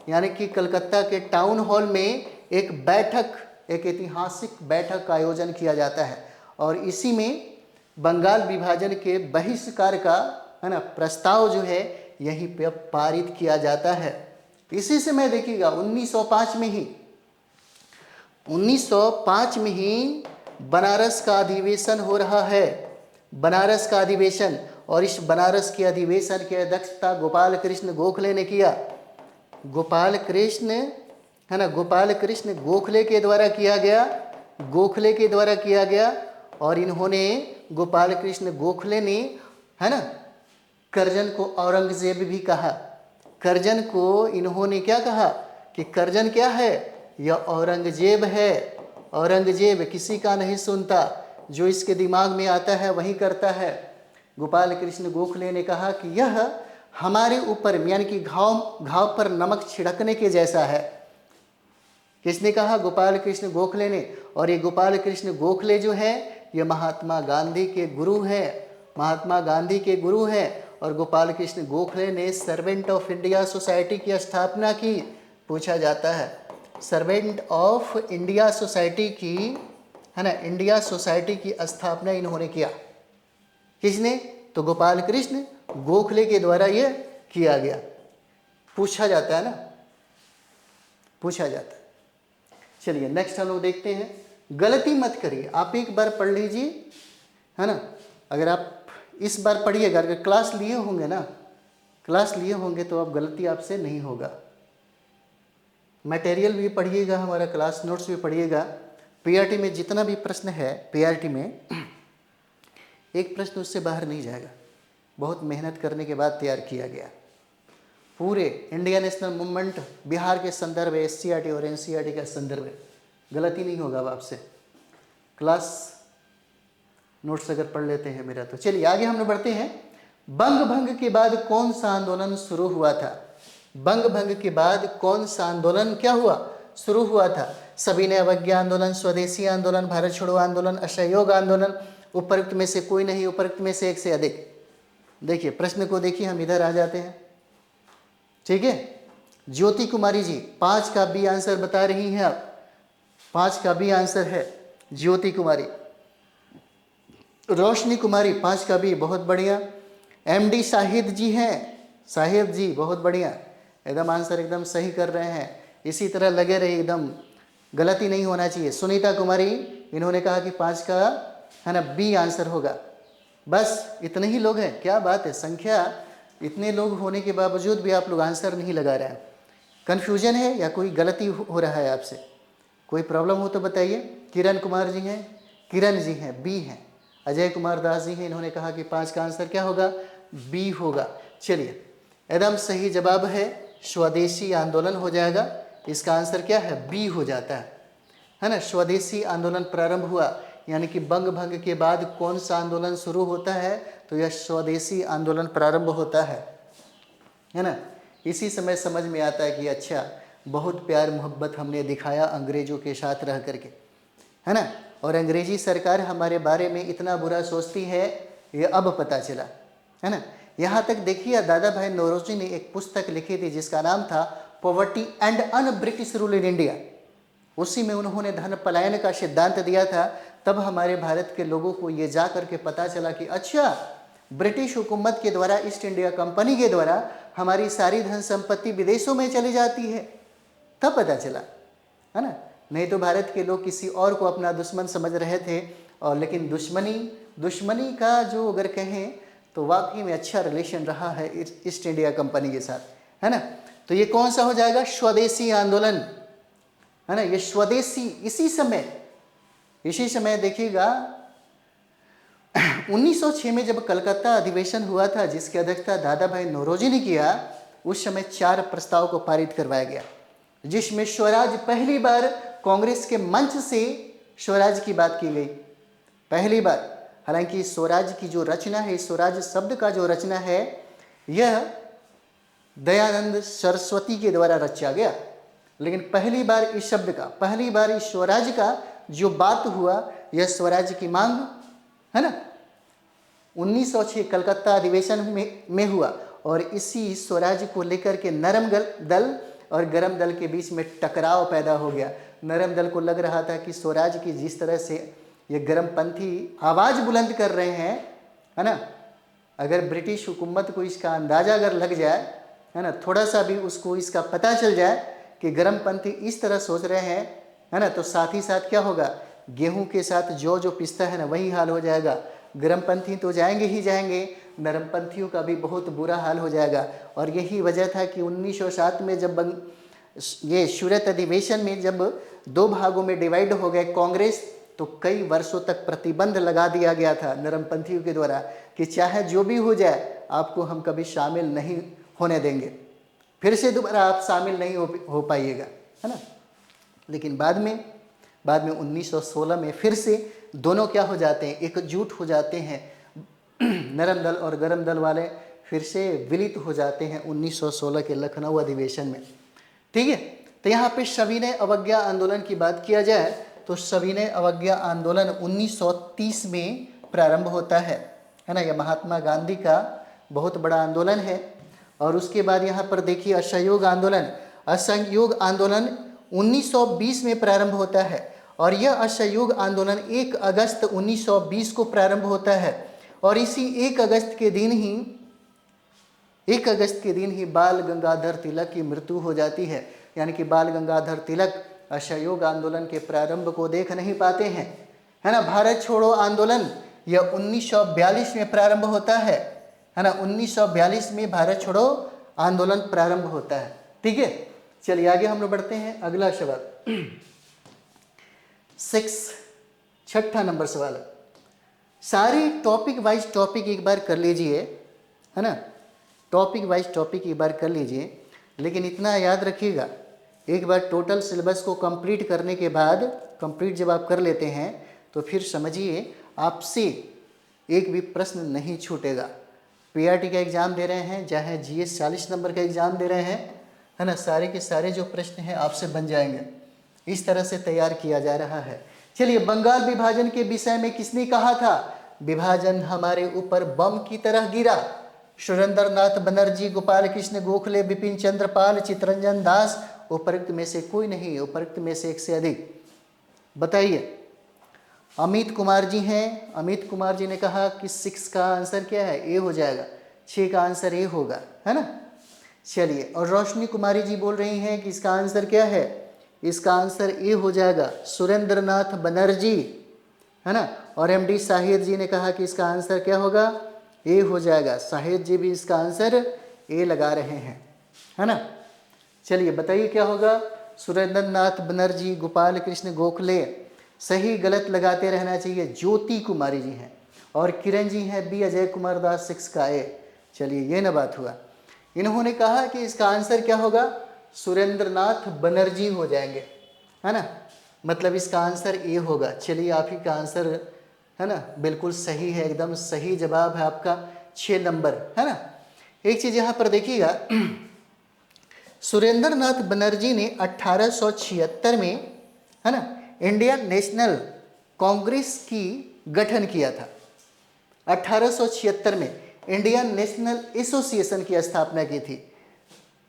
यानी कि कलकत्ता के टाउन हॉल में एक बैठक, एक ऐतिहासिक बैठक का आयोजन किया जाता है और इसी में बंगाल विभाजन के बहिष्कार का, है ना, प्रस्ताव जो है यहीं पे पारित किया जाता है। इसी समय देखिएगा 1905 में ही बनारस का अधिवेशन हो रहा है, बनारस का अधिवेशन। और इस बनारस के अधिवेशन की अध्यक्षता गोपाल कृष्ण गोखले ने किया। गोपाल कृष्ण, है ना, गोपाल कृष्ण गोखले के द्वारा किया गया, गोखले के द्वारा किया गया। और इन्होंने, गोपाल कृष्ण गोखले ने, है ना, करजन को औरंगजेब भी कहा। करजन को इन्होंने क्या कहा कि करजन क्या है, यह औरंगजेब है। औरंगजेब किसी का नहीं सुनता, जो इसके दिमाग में आता है वही करता है। गोपाल कृष्ण गोखले ने कहा कि यह हमारे ऊपर, यानी कि घाव पर नमक छिड़कने के जैसा है। किसने कहा? गोपाल कृष्ण गोखले ने। और ये गोपाल कृष्ण गोखले जो है ये महात्मा गांधी के गुरु हैं, महात्मा गांधी के गुरु हैं। और गोपाल कृष्ण गोखले ने सर्वेंट ऑफ इंडिया सोसाइटी की स्थापना की। पूछा जाता है सर्वेंट ऑफ इंडिया सोसाइटी की, है ना, इंडिया सोसाइटी की स्थापना इन्होंने किया। किसने? तो गोपाल कृष्ण गोखले के द्वारा ये किया गया। पूछा जाता है ना, पूछा जाता है। चलिए नेक्स्ट हम लोग देखते हैं। गलती मत करिए, आप एक बार पढ़ लीजिए, है ना। अगर आप इस बार पढ़िएगा, अगर क्लास लिए होंगे ना, क्लास लिए होंगे तो अब गलती आपसे नहीं होगा। मटेरियल भी पढ़िएगा, हमारा क्लास नोट्स भी पढ़िएगा। पीआरटी में जितना भी प्रश्न है, पीआरटी में एक प्रश्न उससे बाहर नहीं जाएगा। बहुत मेहनत करने के बाद तैयार किया गया। पूरे इंडियन नेशनल मूवमेंट बिहार के संदर्भ में, एससीईआरटी और एनसीईआरटी का संदर्भ है। गलती नहीं होगा अब आपसे। क्लास नोट्स अगर पढ़ लेते हैं मेरा तो। चलिए आगे हम लोग बढ़ते हैं। बंग भंग के बाद कौन सा आंदोलन शुरू हुआ था? बंग भंग के बाद कौन सा आंदोलन क्या हुआ? शुरू हुआ था। सविनय अवज्ञा आंदोलन, स्वदेशी आंदोलन, भारत छोड़ो आंदोलन, असहयोग आंदोलन, उपरोक्त में से कोई नहीं, उपरोक्त में से एक से अधिक। देखिए प्रश्न को देखिए, हम इधर आ जाते हैं, ठीक है। ज्योति कुमारी जी 5 का बी आंसर बता रही हैं आप। 5 का बी आंसर है ज्योति कुमारी। रोशनी कुमारी 5 का बी, बहुत बढ़िया। एमडी शाहिद जी हैं, शाहिद जी बहुत बढ़िया, एकदम आंसर एकदम सही कर रहे हैं। इसी तरह लगे रहिए, एकदम गलती नहीं होना चाहिए। सुनीता कुमारी, इन्होंने कहा कि 5 का, है ना, बी आंसर होगा। बस इतने ही लोग हैं, क्या बात है। संख्या इतने लोग होने के बावजूद भी आप लोग आंसर नहीं लगा रहे हैं। कन्फ्यूजन है या कोई गलती हो रहा है आपसे? कोई प्रॉब्लम हो तो बताइए। किरण कुमार जी हैं, किरण जी हैं, बी हैं। अजय कुमार दास जी हैं, इन्होंने कहा कि 5 का आंसर क्या होगा? बी होगा। चलिए एकदम सही जवाब है स्वदेशी आंदोलन हो जाएगा। इसका आंसर क्या है? बी हो जाता है ना। स्वदेशी आंदोलन प्रारंभ हुआ, यानी कि बंग भंग के बाद कौन सा आंदोलन शुरू होता है? तो यह स्वदेशी आंदोलन प्रारंभ होता है ना। इसी समय समझ में आता है कि अच्छा, बहुत प्यार मोहब्बत हमने दिखाया अंग्रेजों के साथ रह करके, है ना। और अंग्रेजी सरकार हमारे बारे में इतना बुरा सोचती है, ये अब पता चला, है ना। यहाँ तक देखिए, दादा भाई नौरोजी ने एक पुस्तक लिखी थी जिसका नाम था poverty and un British rule in India. उसी में उन्होंने धन पलायन का सिद्धांत दिया था। तब हमारे भारत के लोगों को ये जा करके पता चला कि अच्छा, ब्रिटिश हुकूमत के द्वारा, ईस्ट इंडिया कंपनी के द्वारा हमारी सारी धन संपत्ति विदेशों में चली जाती है। तब पता चला, है ना। नहीं तो भारत के लोग किसी और को अपना दुश्मन समझ रहे थे। और लेकिन दुश्मनी का जो अगर कहें तो वाकई में अच्छा रिलेशन रहा है ईस्ट इंडिया कंपनी के साथ, है ना। तो ये कौन सा हो जाएगा? स्वदेशी आंदोलन, है ना। ये स्वदेशी इसी समय देखिएगा 1906 में जब कलकत्ता अधिवेशन हुआ था, जिसकी अध्यक्षता दादा भाई नौरोजी ने किया, उस समय 4 प्रस्ताव को पारित करवाया गया, जिसमें स्वराज पहली बार कांग्रेस के मंच से स्वराज की बात की गई, पहली बार। हालांकि स्वराज की जो रचना है, स्वराज शब्द का जो रचना है, यह दयानंद सरस्वती के द्वारा रचा गया, लेकिन पहली बार इस शब्द का, पहली बार इस स्वराज का जो बात हुआ, यह स्वराज की मांग है ना, 1906 कलकत्ता अधिवेशन में हुआ। और इसी स्वराज को लेकर के नरम दल और गरम दल के बीच में टकराव पैदा हो गया। नरम दल को लग रहा था कि स्वराज की जिस तरह से ये गरमपंथी आवाज़ बुलंद कर रहे हैं, है ना, अगर ब्रिटिश हुकूमत को इसका अंदाज़ा अगर लग जाए, है ना, थोड़ा सा भी उसको इसका पता चल जाए कि गरमपंथी इस तरह सोच रहे हैं, है ना, तो साथ ही साथ क्या होगा, गेहूं के साथ जो पिसता है ना, वही हाल हो जाएगा। गरमपंथी तो जाएंगे ही जाएंगे, नरमपंथियों का भी बहुत बुरा हाल हो जाएगा। और यही वजह था कि 1907 में जब ये सूरत अधिवेशन में जब 2 भागों में डिवाइड हो गए कांग्रेस, तो कई वर्षों तक प्रतिबंध लगा दिया गया था नरमपंथियों के द्वारा कि चाहे जो भी हो जाए, आपको हम कभी शामिल नहीं होने देंगे, फिर से दोबारा आप शामिल नहीं हो पाइएगा, है ना। लेकिन बाद में 1916 में फिर से दोनों क्या हो जाते हैं, एकजुट हो जाते हैं, नरम दल और गरम दल वाले फिर से विलित हो जाते हैं 1916 के लखनऊ अधिवेशन में। ठीक है, तो यहाँ पे सविनय अवज्ञा आंदोलन की बात किया जाए तो सविनय अवज्ञा आंदोलन 1930 में प्रारंभ होता है ना। यह महात्मा गांधी का बहुत बड़ा आंदोलन है। और उसके बाद यहाँ पर देखिए असहयोग आंदोलन 1920 में प्रारंभ होता है। और यह असहयोग आंदोलन 1 अगस्त 1920 को प्रारंभ होता है। और इसी 1 अगस्त के दिन ही बाल गंगाधर तिलक की मृत्यु हो जाती है। यानी कि बाल गंगाधर तिलक असहयोग आंदोलन के प्रारंभ को देख नहीं पाते हैं, है ना। भारत छोड़ो आंदोलन यह 1942 में प्रारंभ होता है ना। 1942 में भारत छोड़ो आंदोलन प्रारंभ होता है। ठीक है, चलिए आगे हम लोग बढ़ते हैं। अगला सवाल 6 नंबर सवाल है। सारे टॉपिक वाइज टॉपिक एक बार कर लीजिए, है ना। टॉपिक वाइज टॉपिक एक बार कर लीजिए, लेकिन इतना याद रखिएगा, एक बार टोटल सिलेबस को कंप्लीट करने के बाद, कंप्लीट जब आप कर लेते हैं तो फिर समझिए आपसे एक भी प्रश्न नहीं छूटेगा। पीआरटी का एग्ज़ाम दे रहे हैं, चाहे जीएस 40 नंबर का एग्ज़ाम दे रहे हैं, है ना, सारे के सारे जो प्रश्न हैं आपसे बन जाएंगे। इस तरह से तैयार किया जा रहा है। चलिए, बंगाल विभाजन के विषय में किसने कहा था, विभाजन हमारे ऊपर बम की तरह गिरा। सुरेंद्रनाथ बनर्जी, गोपाल कृष्ण गोखले, बिपिन चंद्र पाल, चित्तरंजन दास, उपरोक्त में से कोई नहीं, उपरोक्त में से एक से अधिक। बताइए। अमित कुमार जी हैं, अमित कुमार जी ने कहा कि 6 का आंसर क्या है, ए हो जाएगा। 6 का आंसर ए होगा, है ना। चलिए, और रोशनी कुमारी जी बोल रही हैं कि इसका आंसर क्या है, इसका आंसर ए हो जाएगा, सुरेंद्रनाथ बनर्जी, है ना। और एमडी शाहिद जी ने कहा कि इसका आंसर क्या होगा, ए हो जाएगा। शाहिद जी भी इसका आंसर ए लगा रहे हैं, है ना। चलिए बताइए क्या होगा, सुरेंद्रनाथ बनर्जी, गोपाल कृष्ण गोखले। सही गलत लगाते रहना चाहिए। ज्योति कुमारी जी हैं और किरण जी हैं बी, अजय कुमार दास 6 का ए। चलिए, ये ना बात हुआ। इन्होंने कहा कि इसका आंसर क्या होगा, सुरेंद्रनाथ बनर्जी हो जाएंगे, है ना। मतलब इसका आंसर ए होगा। चलिए, आप ही का आंसर, है ना, बिल्कुल सही है, एकदम सही जवाब है आपका 6 नंबर, है ना। एक चीज़ यहाँ पर देखिएगा, सुरेंद्रनाथ बनर्जी ने 1876 में, है ना, इंडियन नेशनल कांग्रेस की गठन किया था। 1876 में इंडियन नेशनल एसोसिएशन की स्थापना की थी।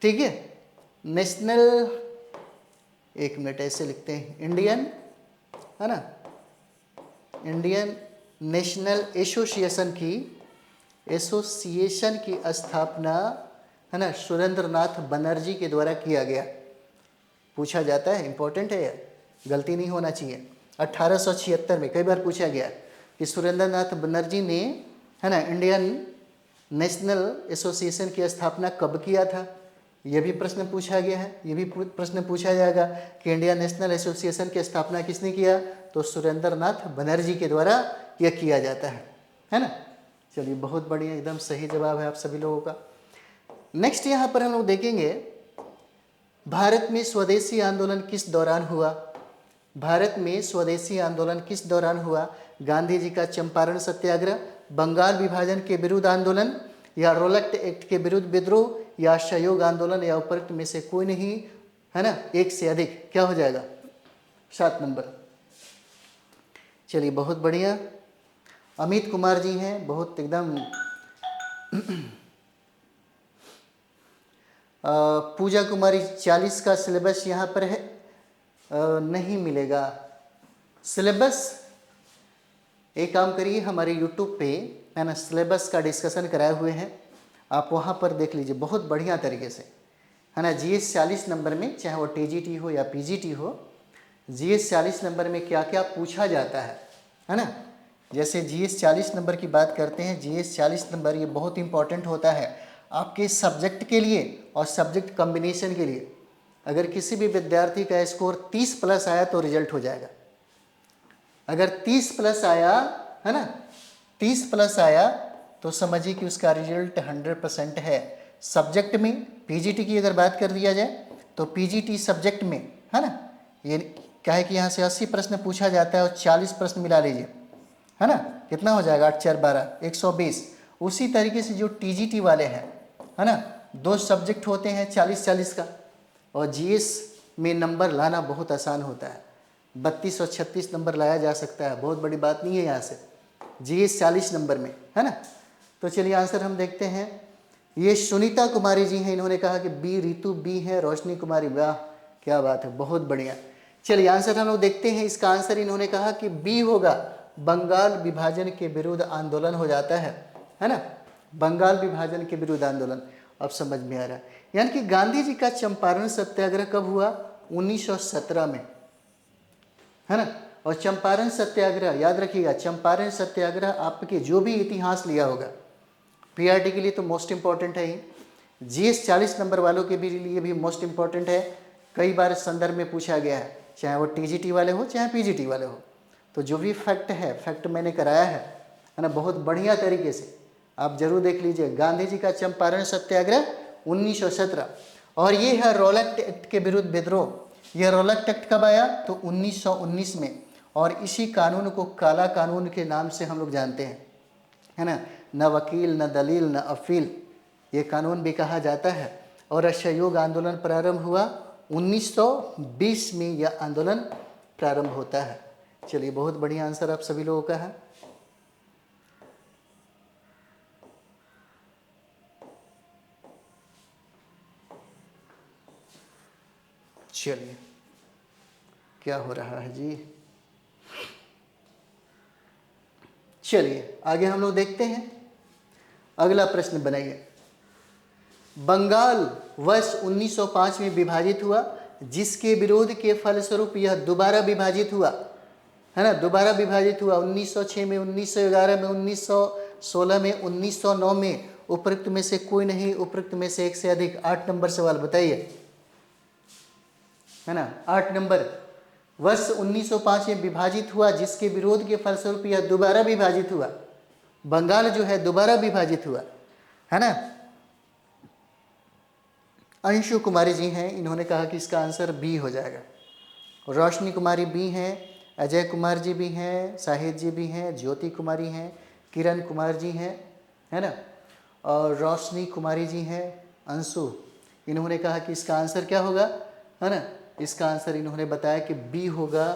ठीक है, नेशनल, एक मिनट ऐसे लिखते हैं, इंडियन, है ना, इंडियन नेशनल एसोसिएशन की स्थापना, है ना, सुरेंद्रनाथ बनर्जी के द्वारा किया गया। पूछा जाता है, इंपॉर्टेंट है, गलती नहीं होना चाहिए। 1876 में कई बार पूछा गया कि सुरेंद्रनाथ बनर्जी ने, है ना, इंडियन नेशनल एसोसिएशन की स्थापना कब किया था, यह भी प्रश्न पूछा गया है। ये भी प्रश्न पूछा जाएगा कि इंडियन नेशनल एसोसिएशन की स्थापना किसने किया, तो सुरेंद्रनाथ बनर्जी के द्वारा यह किया जाता है। है ना। चलिए बहुत बढ़िया, एकदम सही जवाब है आप सभी लोगों का। नेक्स्ट यहाँ पर हम लोग देखेंगे, भारत में स्वदेशी आंदोलन किस दौरान हुआ। भारत में स्वदेशी आंदोलन किस दौरान हुआ। गांधी जी का चंपारण सत्याग्रह, बंगाल विभाजन के विरुद्ध आंदोलन, या रोलक्ट एक्ट के विरुद्ध विद्रोह, या सहयोग आंदोलन, या उपरोक्त में से कोई नहीं, है ना, एक से अधिक। क्या हो जाएगा 7 नंबर। चलिए बहुत बढ़िया, अमित कुमार जी हैं, बहुत एकदम पूजा कुमारी 40 का सिलेबस यहाँ पर है, नहीं मिलेगा सिलेबस। एक काम करिए, हमारे यूट्यूब पे है ना सिलेबस का डिस्कशन कराए हुए हैं, आप वहाँ पर देख लीजिए बहुत बढ़िया तरीके से, है ना। जीएस 40 नंबर में, चाहे वो टीजीटी हो या पीजीटी हो, जीएस 40 नंबर में क्या क्या पूछा जाता है ना। जैसे जीएस 40 नंबर की बात करते हैं, जीएस 40 नंबर ये बहुत इंपॉर्टेंट होता है आपके सब्जेक्ट के लिए और सब्जेक्ट कॉम्बिनेशन के लिए। अगर किसी भी विद्यार्थी का स्कोर 30 प्लस आया तो रिजल्ट हो जाएगा। अगर 30 प्लस आया, है ना, 30 प्लस आया तो समझिए कि उसका रिजल्ट 100% है। सब्जेक्ट में पीजीटी की अगर बात कर दिया जाए तो पीजीटी सब्जेक्ट में, है ना, ये क्या है कि यहाँ से 80 प्रश्न पूछा जाता है और 40 प्रश्न मिला लीजिए, है ना, कितना हो जाएगा 8 4 12 120। उसी तरीके से जो टीजीटी वाले हैं, है ना, 2 सब्जेक्ट होते हैं 40-40 का, और जीएस में नंबर लाना बहुत आसान होता है, 32 और 36 नंबर लाया जा सकता है, बहुत बड़ी बात नहीं है यहाँ से, जीएस 40 नंबर में, है ना। तो चलिए आंसर हम देखते हैं। ये सुनीता कुमारी जी हैं, इन्होंने कहा कि बी, रितु बी है, रोशनी कुमारी, वाह क्या बात है, बहुत बढ़िया। चलिए आंसर हम लोग देखते हैं। इसका आंसर इन्होंने कहा कि बी होगा, बंगाल विभाजन के विरुद्ध आंदोलन हो जाता है ना, बंगाल विभाजन के विरुद्ध आंदोलन। अब समझ में आ रहा है, यानी कि गांधी जी का चंपारण सत्याग्रह कब हुआ, 1917 में, है ना। और चंपारण सत्याग्रह याद रखिएगा, चंपारण सत्याग्रह आपके जो भी इतिहास लिया होगा, पीआरटी के लिए तो मोस्ट इंपॉर्टेंट है ही, जीएस 40 नंबर वालों के भी लिए भी मोस्ट इंपॉर्टेंट है, कई बार संदर्भ में पूछा गया है, चाहे वो टीजीटी वाले हो चाहे पीजीटी वाले हो। तो जो भी फैक्ट है, फैक्ट मैंने कराया है ना, बहुत बढ़िया तरीके से आप जरूर देख लीजिए। गांधी जी का चंपारण सत्याग्रह 1917, और ये है रोलक्ट एक्ट के विरुद्ध विद्रोह। यह रोलक्ट एक्ट कब आया, तो 1919 में, और इसी कानून को काला कानून के नाम से हम लोग जानते हैं, है ना, न वकील न दलील न अपील, ये कानून भी कहा जाता है। और असहयोग आंदोलन प्रारंभ हुआ 1920 में, यह आंदोलन प्रारंभ होता है। चलिए बहुत बढ़िया आंसर आप सभी लोगों का है। चलिए क्या हो रहा है जी, चलिए आगे हम लोग देखते हैं। अगला प्रश्न बनाइए, बंगाल वर्ष 1905 में विभाजित हुआ, जिसके विरोध के फलस्वरूप यह दोबारा विभाजित हुआ, है ना, दोबारा विभाजित हुआ 1906 में, 1911 में, 1916 में, 1909 में, उपरोक्त में से कोई नहीं, उपरोक्त में से एक से अधिक। 8 नंबर सवाल बताइए, है ना, 8 नंबर। वर्ष 1905 में विभाजित हुआ, जिसके विरोध के फलस्वरूप यह दोबारा विभाजित हुआ। बंगाल जो है दोबारा विभाजित हुआ, है ना। अंशु कुमारी जी हैं, इन्होंने कहा कि इसका आंसर बी हो जाएगा। रोशनी कुमारी बी हैं, अजय कुमार जी भी हैं, साहिद जी भी हैं, ज्योति कुमारी हैं, किरण कुमार जी हैं, है ना, और रोशनी कुमारी जी हैं। अंशु, इन्होंने कहा कि इसका आंसर क्या होगा, है ना, इसका आंसर इन्होंने बताया कि बी होगा,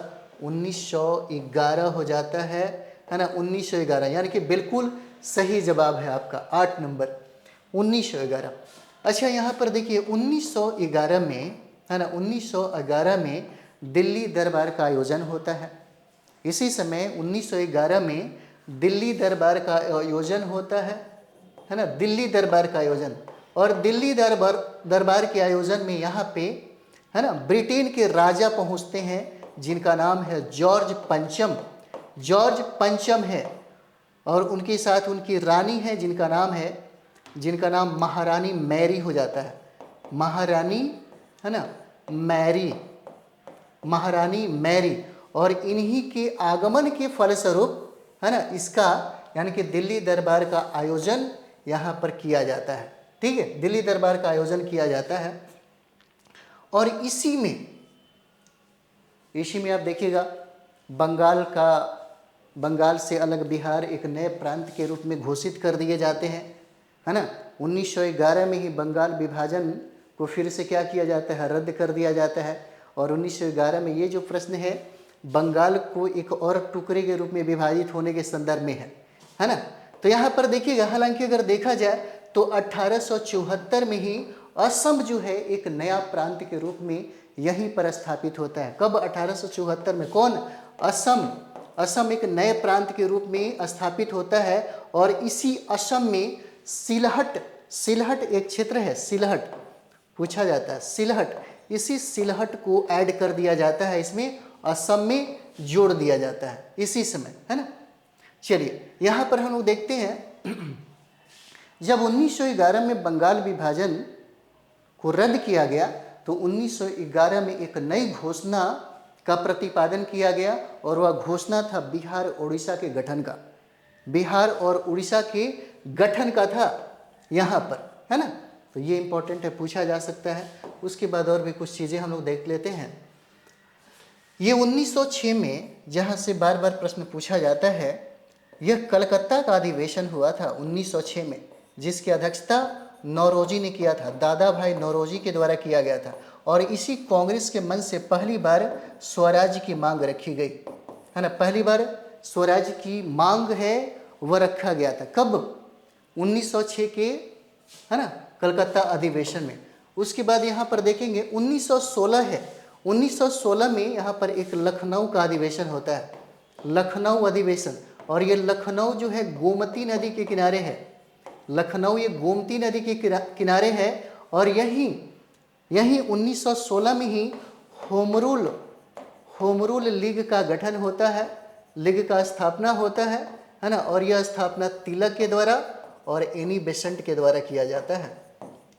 1911 हो जाता है ना, 1911, यानी कि बिल्कुल सही जवाब है आपका 8 नंबर 1911। अच्छा यहाँ पर देखिए 1911 में, है ना, 1911 में दिल्ली दरबार का आयोजन होता है। इसी समय 1911 में दिल्ली दरबार का आयोजन होता है ना, दिल्ली दरबार का आयोजन। और दिल्ली दरबार के आयोजन में यहाँ पे, है ना, ब्रिटेन के राजा पहुँचते हैं, जिनका नाम है जॉर्ज पंचम। जॉर्ज पंचम है, और उनके साथ उनकी रानी है, जिनका नाम महारानी मैरी हो जाता है। महारानी, है ना, मैरी, महारानी मैरी। और इन्हीं के आगमन के फलस्वरूप, है ना, इसका यानी कि दिल्ली दरबार का आयोजन यहाँ पर किया जाता है। ठीक है, दिल्ली दरबार का आयोजन किया जाता है। और इसी में आप देखिएगा बंगाल से अलग बिहार एक नए प्रांत के रूप में घोषित कर दिए जाते हैं, है ना। 1911 में ही बंगाल विभाजन को फिर से क्या किया जाता है, रद्द कर दिया जाता है। और 1911 में ये जो प्रश्न है बंगाल को एक और टुकड़े के रूप में विभाजित होने के संदर्भ में है ना। तो यहाँ पर देखिएगा, हालांकि अगर देखा जाए तो 1874 में ही असम जो है एक नया प्रांत के रूप में यहीं पर स्थापित होता है। कब? 1874 में। कौन? असम एक नए प्रांत के रूप में स्थापित होता है। और इसी असम में सिलहट एक क्षेत्र है, सिलहट पूछा जाता है, सिलहट, इसी सिलहट को ऐड कर दिया जाता है, इसमें असम में जोड़ दिया जाता है इसी समय, है ना। चलिए यहाँ पर हम लोग देखते हैं जब 1911 में बंगाल विभाजन को रद्द किया गया तो 1911 में एक नई घोषणा का प्रतिपादन किया गया और वह घोषणा था बिहार उड़ीसा के गठन का। बिहार और उड़ीसा के गठन का था यहाँ पर, है ना। तो ये इंपॉर्टेंट है, पूछा जा सकता है। उसके बाद और भी कुछ चीज़ें हम लोग देख लेते हैं। ये 1906 में जहाँ से बार बार प्रश्न पूछा जाता है, यह कलकत्ता का अधिवेशन हुआ था 1906 में, जिसकी अध्यक्षता नौरोजी ने किया था, दादा भाई नौरोजी के द्वारा किया गया था। और इसी कांग्रेस के मन से पहली बार स्वराज की मांग रखी गई, है ना। पहली बार स्वराज की मांग है वह रखा गया था। कब? 1906 के, है ना, कलकत्ता अधिवेशन में। उसके बाद यहाँ पर देखेंगे 1916 है, 1916 में यहाँ पर एक लखनऊ का अधिवेशन होता है, लखनऊ अधिवेशन। और ये लखनऊ जो है गोमती नदी के किनारे है, लखनऊ ये गोमती नदी के किनारे है। और यहीं 1916 में ही होमरूल लीग का गठन होता है, लीग का स्थापना होता है ना। और यह स्थापना तिलक के द्वारा और एनी बेसेंट के द्वारा किया जाता है,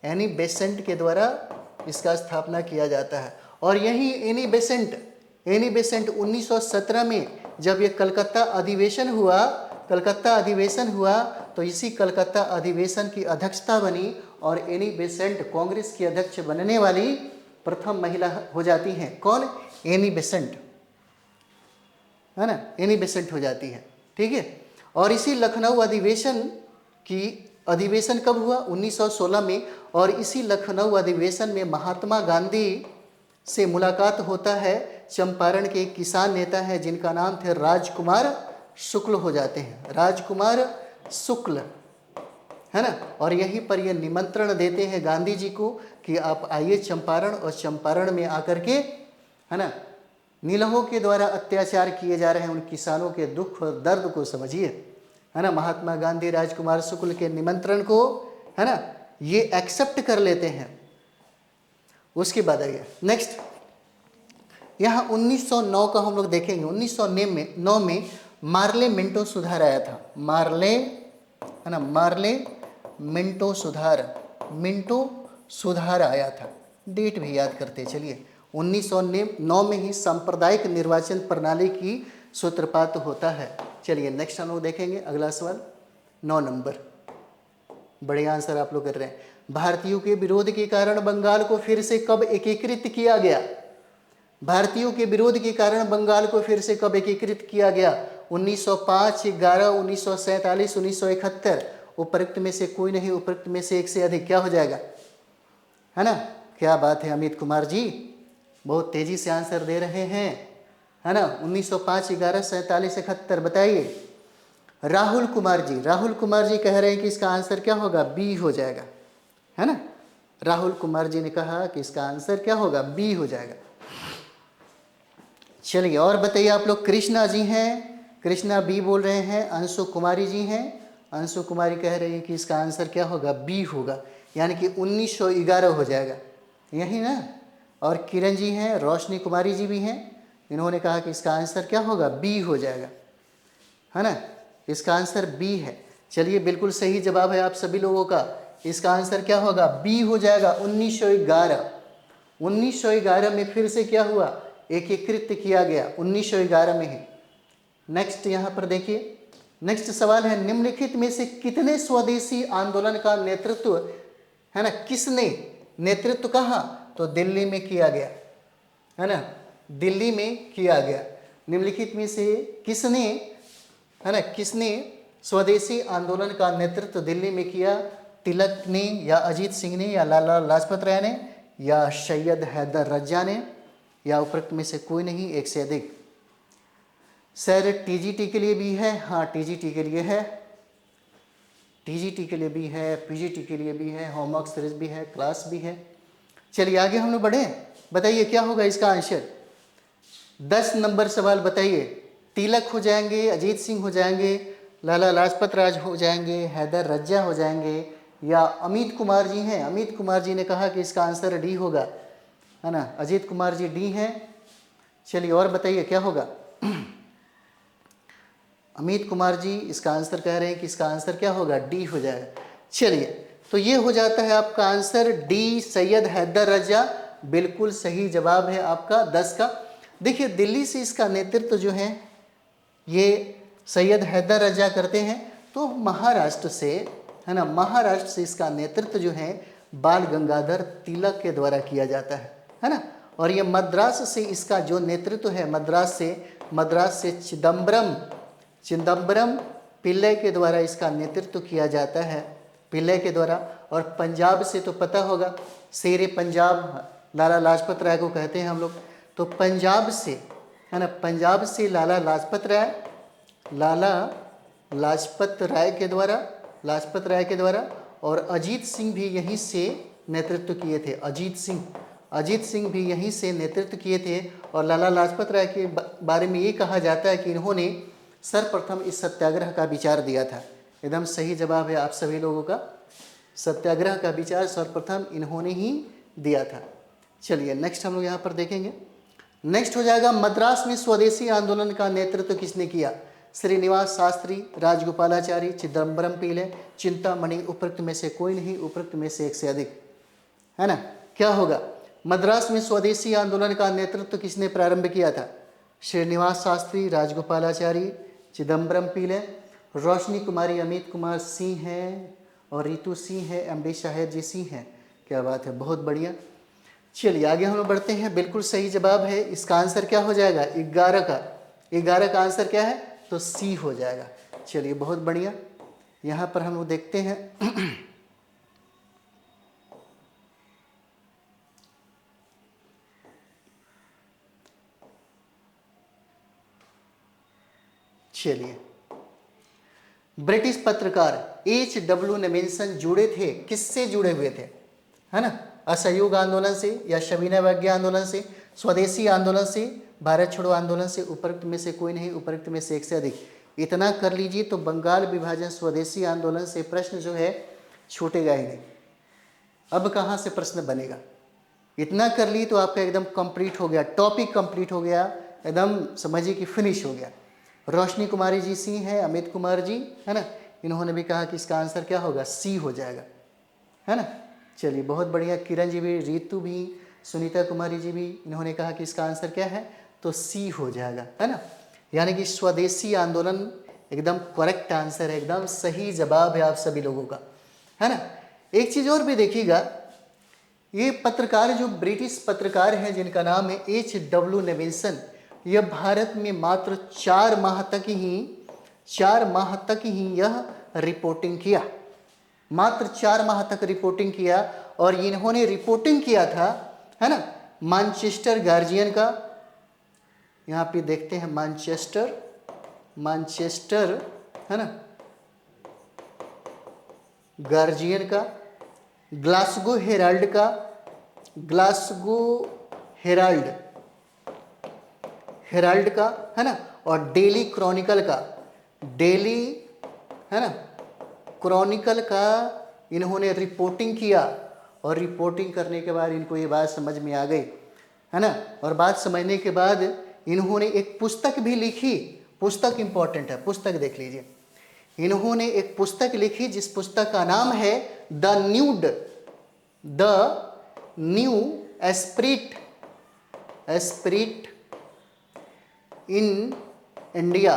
एनी बेसेंट के द्वारा इसका स्थापना किया जाता है। और यही एनी बेसेंट 1917 में जब ये कलकत्ता अधिवेशन हुआ तो इसी कलकत्ता अधिवेशन की अध्यक्षता बनी और एनी बेसेंट कांग्रेस की अध्यक्ष बनने वाली प्रथम महिला हो जाती हैं। कौन? एनी बेसेंट, है ना, एनी बेसेंट हो जाती है। ठीक है। और इसी लखनऊ अधिवेशन कब हुआ? 1916 में। और इसी लखनऊ अधिवेशन में महात्मा गांधी से मुलाकात होता है। चंपारण के एक किसान नेता हैं जिनका नाम थे राजकुमार शुक्ल हो जाते हैं, राजकुमार शुक्ल, है ना। और यहीं पर ये निमंत्रण देते हैं गांधी जी को कि आप आइए चंपारण, और चंपारण में आकर के, है ना, नीलहों के द्वारा अत्याचार किए जा रहे हैं उन किसानों के दुख और दर्द को समझिए, है ना। महात्मा गांधी राजकुमार शुक्ल के निमंत्रण को, है ना, ये एक्सेप्ट कर लेते हैं। उसके बाद आइए नेक्स्ट, यहाँ 1909 का हम लोग देखेंगे। 1909 में मार्ले मिंटो सुधार आया था, मार्ले, है ना, मार्ले मिंटो सुधार आया था। डेट भी याद करते चलिए। 1909 में ही सांप्रदायिक निर्वाचन प्रणाली की सूत्रपात होता है। चलिए नेक्स्ट हम लोग देखेंगे अगला सवाल 9 नंबर। बढ़िया आंसर आप लोग कर रहे हैं। भारतीयों के विरोध के कारण बंगाल को फिर से कब एकीकृत किया गया? भारतीयों के विरोध के कारण बंगाल को फिर से कब एकीकृत किया गया? 1905, 11, 1947, 1971। उपरोक्त में से कोई नहीं, उपरोक्त में से एक से अधिक। क्या हो जाएगा, है ना। क्या बात है अमित कुमार जी, बहुत तेजी से आंसर दे रहे हैं, है ना। 1905, 11, 47, 71 बताइए। राहुल कुमार जी कह रहे हैं कि इसका आंसर क्या होगा? बी हो जाएगा, है ना। राहुल कुमार जी ने कहा कि इसका आंसर क्या होगा? बी हो जाएगा। चलिए और बताइए आप लोग। कृष्णा जी हैं, कृष्णा बी बोल रहे हैं। अंशु कुमारी जी हैं, अंशु कुमारी कह रही है कि इसका आंसर क्या होगा? बी होगा, यानी कि 1911 हो जाएगा, यही ना। और किरण जी हैं, रोशनी कुमारी जी भी हैं, इन्होंने कहा कि इसका आंसर क्या होगा? बी हो जाएगा, है ना। इसका आंसर बी है। चलिए बिल्कुल सही जवाब है आप सभी लोगों का। इसका आंसर क्या होगा? बी हो जाएगा। 1911 में फिर से क्या हुआ? एकीकृत किया गया 1911 में ही। नेक्स्ट यहाँ पर देखिए नेक्स्ट सवाल है, निम्नलिखित में से कितने स्वदेशी आंदोलन का नेतृत्व, है ना, किसने नेतृत्व कहा, तो दिल्ली में किया गया, है ना, दिल्ली में किया गया। निम्नलिखित में से किसने, है ना, किसने स्वदेशी आंदोलन का नेतृत्व दिल्ली में किया, तिलक ने या अजीत सिंह ने या लाला लाजपत राय ने या सैयद हैदर रजा ने या उपरोक्त में से कोई नहीं, एक से अधिक। सर टीजीटी के लिए भी है, हाँ टीजीटी के लिए है, टीजीटी के लिए भी है, पीजीटी के लिए भी है, होमवर्क सीरीज भी है, क्लास भी है। चलिए आगे हम लोग बढ़े, बताइए क्या होगा इसका आंसर। 10 नंबर सवाल बताइए। तिलक हो जाएंगे, अजीत सिंह हो जाएंगे, लाला लाजपत राय हो जाएंगे, हैदर रज्जा हो जाएंगे या अमित कुमार जी हैं। अमित कुमार जी ने कहा कि इसका आंसर डी होगा, है ना, अजीत कुमार जी डी हैं। चलिए और बताइए क्या होगा। अमित कुमार जी इसका आंसर कह रहे हैं कि इसका आंसर क्या होगा, डी हो जाएगा। चलिए तो ये हो जाता है आपका आंसर डी, सैयद हैदर रजा, बिल्कुल सही जवाब है आपका 10 का। देखिए दिल्ली से इसका नेतृत्व जो है ये सैयद हैदर रजा करते हैं, तो महाराष्ट्र से, है ना, महाराष्ट्र से इसका नेतृत्व जो है बाल गंगाधर तिलक के द्वारा किया जाता है ना। और ये मद्रास से इसका जो नेतृत्व है, मद्रास से चिदम्बरम पिल्लई के द्वारा इसका नेतृत्व किया जाता है, पिल्लई के द्वारा। और पंजाब से तो पता होगा, शेरे पंजाब लाला लाजपत राय को कहते हैं हम लोग, तो पंजाब से, है ना, पंजाब से लाला लाजपत राय के द्वारा और अजीत सिंह भी यहीं से नेतृत्व किए थे। अजीत सिंह भी यहीं से नेतृत्व किए थे। और लाला लाजपत राय के बारे में ये कहा जाता है कि इन्होंने सर्वप्रथम इस सत्याग्रह का विचार दिया था। एकदम सही जवाब है आप सभी लोगों का, सत्याग्रह का विचार सर्वप्रथम इन्होंने ही दिया था। चलिए नेक्स्ट हम लोग यहाँ पर देखेंगे। नेक्स्ट हो जाएगा, मद्रास में स्वदेशी आंदोलन का नेतृत्व किसने किया। श्रीनिवास शास्त्री, राजगोपालाचारी, चिदम्बरम पिल्लई, चिंतामणि, उपरोक्त में से कोई नहीं, उपरोक्त में से एक से अधिक, है ना। क्या होगा, मद्रास में स्वदेशी आंदोलन का नेतृत्व किसने प्रारंभ किया था। श्रीनिवास शास्त्री, राजगोपालाचारी, चिदम्बरम पिल्लई, रोशनी कुमारी, अमित कुमार सिंह हैं और रितु सिंह है, एमडी शाहिद जी सिंह हैं। क्या बात है, बहुत बढ़िया। चलिए आगे हम लोग बढ़ते हैं। बिल्कुल सही जवाब है, इसका आंसर क्या हो जाएगा, 11 का आंसर क्या है, तो सी हो जाएगा। चलिए बहुत बढ़िया, यहाँ पर हम लोग देखते हैं। चलिए, ब्रिटिश पत्रकार H.W. नेमिन्सन जुड़े थे, किससे जुड़े हुए थे, है ना, असहयोग आंदोलन से या सविनय अवज्ञा आंदोलन से, स्वदेशी आंदोलन से, भारत छोड़ो आंदोलन से, उपरोक्त में से कोई नहीं, उपरोक्त में से एक से अधिक। इतना कर लीजिए तो बंगाल विभाजन स्वदेशी आंदोलन से प्रश्न जो है छूटेगा ही नहीं। अब कहाँ से प्रश्न बनेगा, इतना कर ली तो आपका एकदम कंप्लीट हो गया, टॉपिक कंप्लीट हो गया, एकदम समझिए कि फिनिश हो गया। रोशनी कुमारी जी सी हैं, अमित कुमार जी, है ना, इन्होंने भी कहा कि इसका आंसर क्या होगा, सी हो जाएगा, है ना। चलिए बहुत बढ़िया, किरण जी भी, रितु भी, सुनीता कुमारी जी भी, इन्होंने कहा कि इसका आंसर क्या है, तो सी हो जाएगा, है ना। यानी कि स्वदेशी आंदोलन एकदम करेक्ट आंसर है, एकदम सही जवाब है आप सभी लोगों का, है ना। एक चीज़ और भी देखिएगा, ये पत्रकार जो ब्रिटिश पत्रकार हैं जिनका नाम है H.W. नेमिन्सन, यह भारत में मात्र 4 माह तक ही यह रिपोर्टिंग किया, मात्र 4 माह तक रिपोर्टिंग किया। और इन्होंने रिपोर्टिंग किया था, है ना, मैनचेस्टर गार्जियन का, यहाँ पे देखते हैं मैनचेस्टर, है ना, गार्जियन का, ग्लासगो हेराल्ड का, है ना, और डेली क्रॉनिकल का इन्होंने रिपोर्टिंग किया। और रिपोर्टिंग करने के बाद इनको ये बात समझ में आ गई, है ना। और बात समझने के बाद इन्होंने एक पुस्तक भी लिखी, पुस्तक इंपॉर्टेंट है, पुस्तक देख लीजिए। इन्होंने एक पुस्तक लिखी जिस पुस्तक का नाम है the new Spirit in India,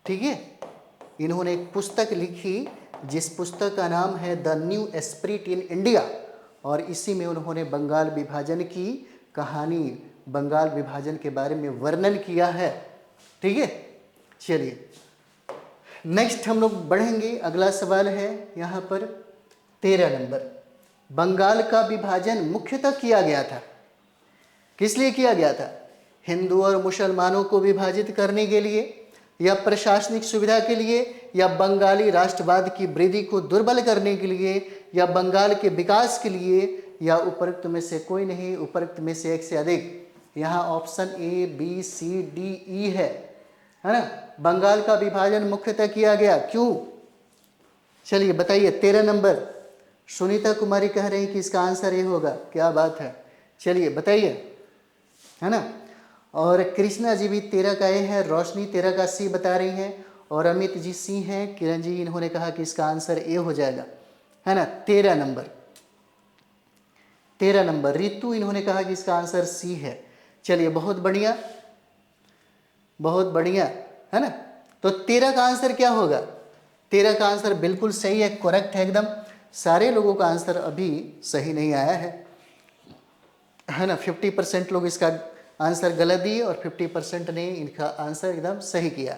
ठीक है। इन्होंने एक पुस्तक लिखी जिस पुस्तक का नाम है the new Esprit in India, और इसी में उन्होंने बंगाल विभाजन की कहानी, बंगाल विभाजन के बारे में वर्णन किया है। ठीक है, चलिए नेक्स्ट हम लोग बढ़ेंगे। अगला सवाल है यहाँ पर 13 नंबर। बंगाल का विभाजन मुख्यतः किया गया था, किस लिए किया गया था? हिंदू और मुसलमानों को विभाजित करने के लिए, या प्रशासनिक सुविधा के लिए, या बंगाली राष्ट्रवाद की वृद्धि को दुर्बल करने के लिए, या बंगाल के विकास के लिए, या उपरोक्त में से कोई नहीं, उपरोक्त में से एक से अधिक। यहाँ option A B C D E है ना। बंगाल का विभाजन मुख्यतः किया गया, क्यों? चलिए बताइए। 13 नंबर सुनीता कुमारी कह रही कि इसका आंसर ये होगा। क्या बात है, चलिए बताइए, है ना। और कृष्णा जी भी 13 का ए है, रोशनी 13 का सी बता रही हैं, और अमित जी सी हैं, किरण जी इन्होंने कहा कि इसका आंसर ए हो जाएगा, है ना। 13 नंबर, 13 नंबर रितु इन्होंने कहा कि इसका आंसर सी है। चलिए बहुत बढ़िया, बहुत बढ़िया, है ना। तो 13 का आंसर क्या होगा? 13 का आंसर बिल्कुल सही है, करेक्ट है एकदम। सारे लोगों का आंसर अभी सही नहीं आया है ना। 50% लोग इसका आंसर गलत दिए और 50% ने इनका आंसर एकदम सही किया,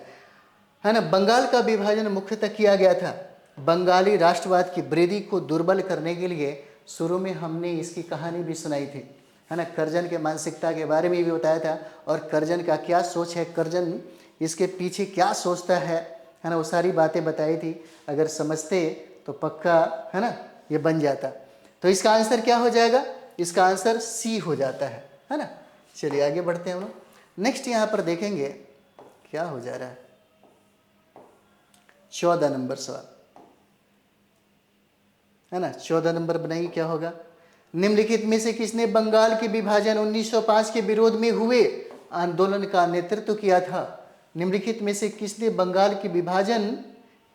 है ना। बंगाल का विभाजन मुख्यतः किया गया था बंगाली राष्ट्रवाद की वृद्धि को दुर्बल करने के लिए। शुरू में हमने इसकी कहानी भी सुनाई थी, है ना। कर्जन के मानसिकता के बारे में भी बताया था, और कर्जन का क्या सोच है, कर्जन इसके पीछे क्या सोचता है ना, वो सारी बातें बताई थी। अगर समझते तो पक्का, है ना, ये बन जाता। तो इसका आंसर क्या हो जाएगा? इसका आंसर सी हो जाता है ना। चलिए आगे बढ़ते हैं हम लोग। नेक्स्ट यहाँ पर देखेंगे क्या हो जा रहा है। 14 नंबर सवाल, है ना। 14 नंबर बनाइए, क्या होगा? निम्नलिखित में से किसने बंगाल के विभाजन 1905 के विरोध में हुए आंदोलन का नेतृत्व किया था? निम्नलिखित में से किसने बंगाल के विभाजन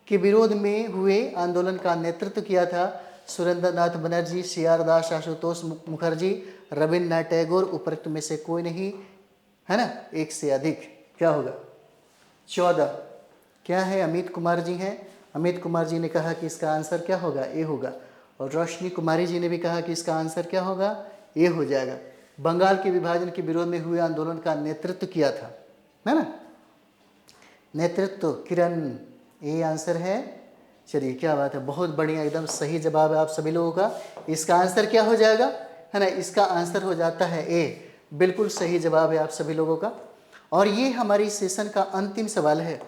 के विरोध में हुए आंदोलन का नेतृत्व किया था? सुरेंद्रनाथ बनर्जी, सी.आर. दास, आशुतोष मुखर्जी, रविन्द्रनाथ टैगोर, उपरोक्त में से कोई नहीं, है ना, एक से अधिक। क्या होगा? 14 क्या है? अमित कुमार जी हैं। अमित कुमार जी ने कहा कि इसका आंसर क्या होगा? ए होगा। और रोशनी कुमारी जी ने भी कहा कि इसका आंसर क्या होगा? ए हो जाएगा। बंगाल के विभाजन के विरोध में हुए आंदोलन का नेतृत्व किया था, है ना। नेतृत्व किरण, ए आंसर है। चलिए क्या बात है, बहुत बढ़िया, एकदम सही जवाब है आप सभी लोगों का। इसका आंसर क्या हो जाएगा, है ना? इसका आंसर हो जाता है ए। बिल्कुल सही जवाब है आप सभी लोगों का। और ये हमारी सेशन का अंतिम सवाल है।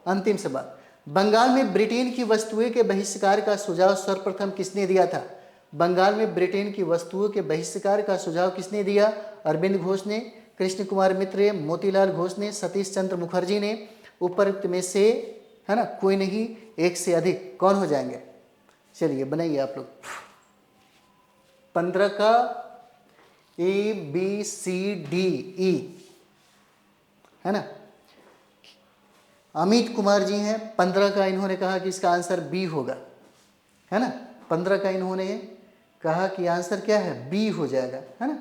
अंतिम सवाल, बंगाल में ब्रिटेन की वस्तुएं के बहिष्कार का सुझाव सर्वप्रथम किसने दिया था? बंगाल में ब्रिटेन की वस्तुओं के बहिष्कार का सुझाव किसने दिया? अरविंद घोष ने, कृष्ण कुमार मित्र, मोतीलाल घोष ने, सतीश चंद्र मुखर्जी ने, उपरोक्त में से, है ना, कोई नहीं, एक से अधिक। कौन हो जाएंगे? चलिए बनाइए आप लोग। 15 का ए बी सी डी ई, है ना। अमित कुमार जी हैं, 15 का इन्होंने कहा कि इसका आंसर बी होगा, है ना। 15 का इन्होंने कहा कि आंसर क्या है? बी हो जाएगा, है ना।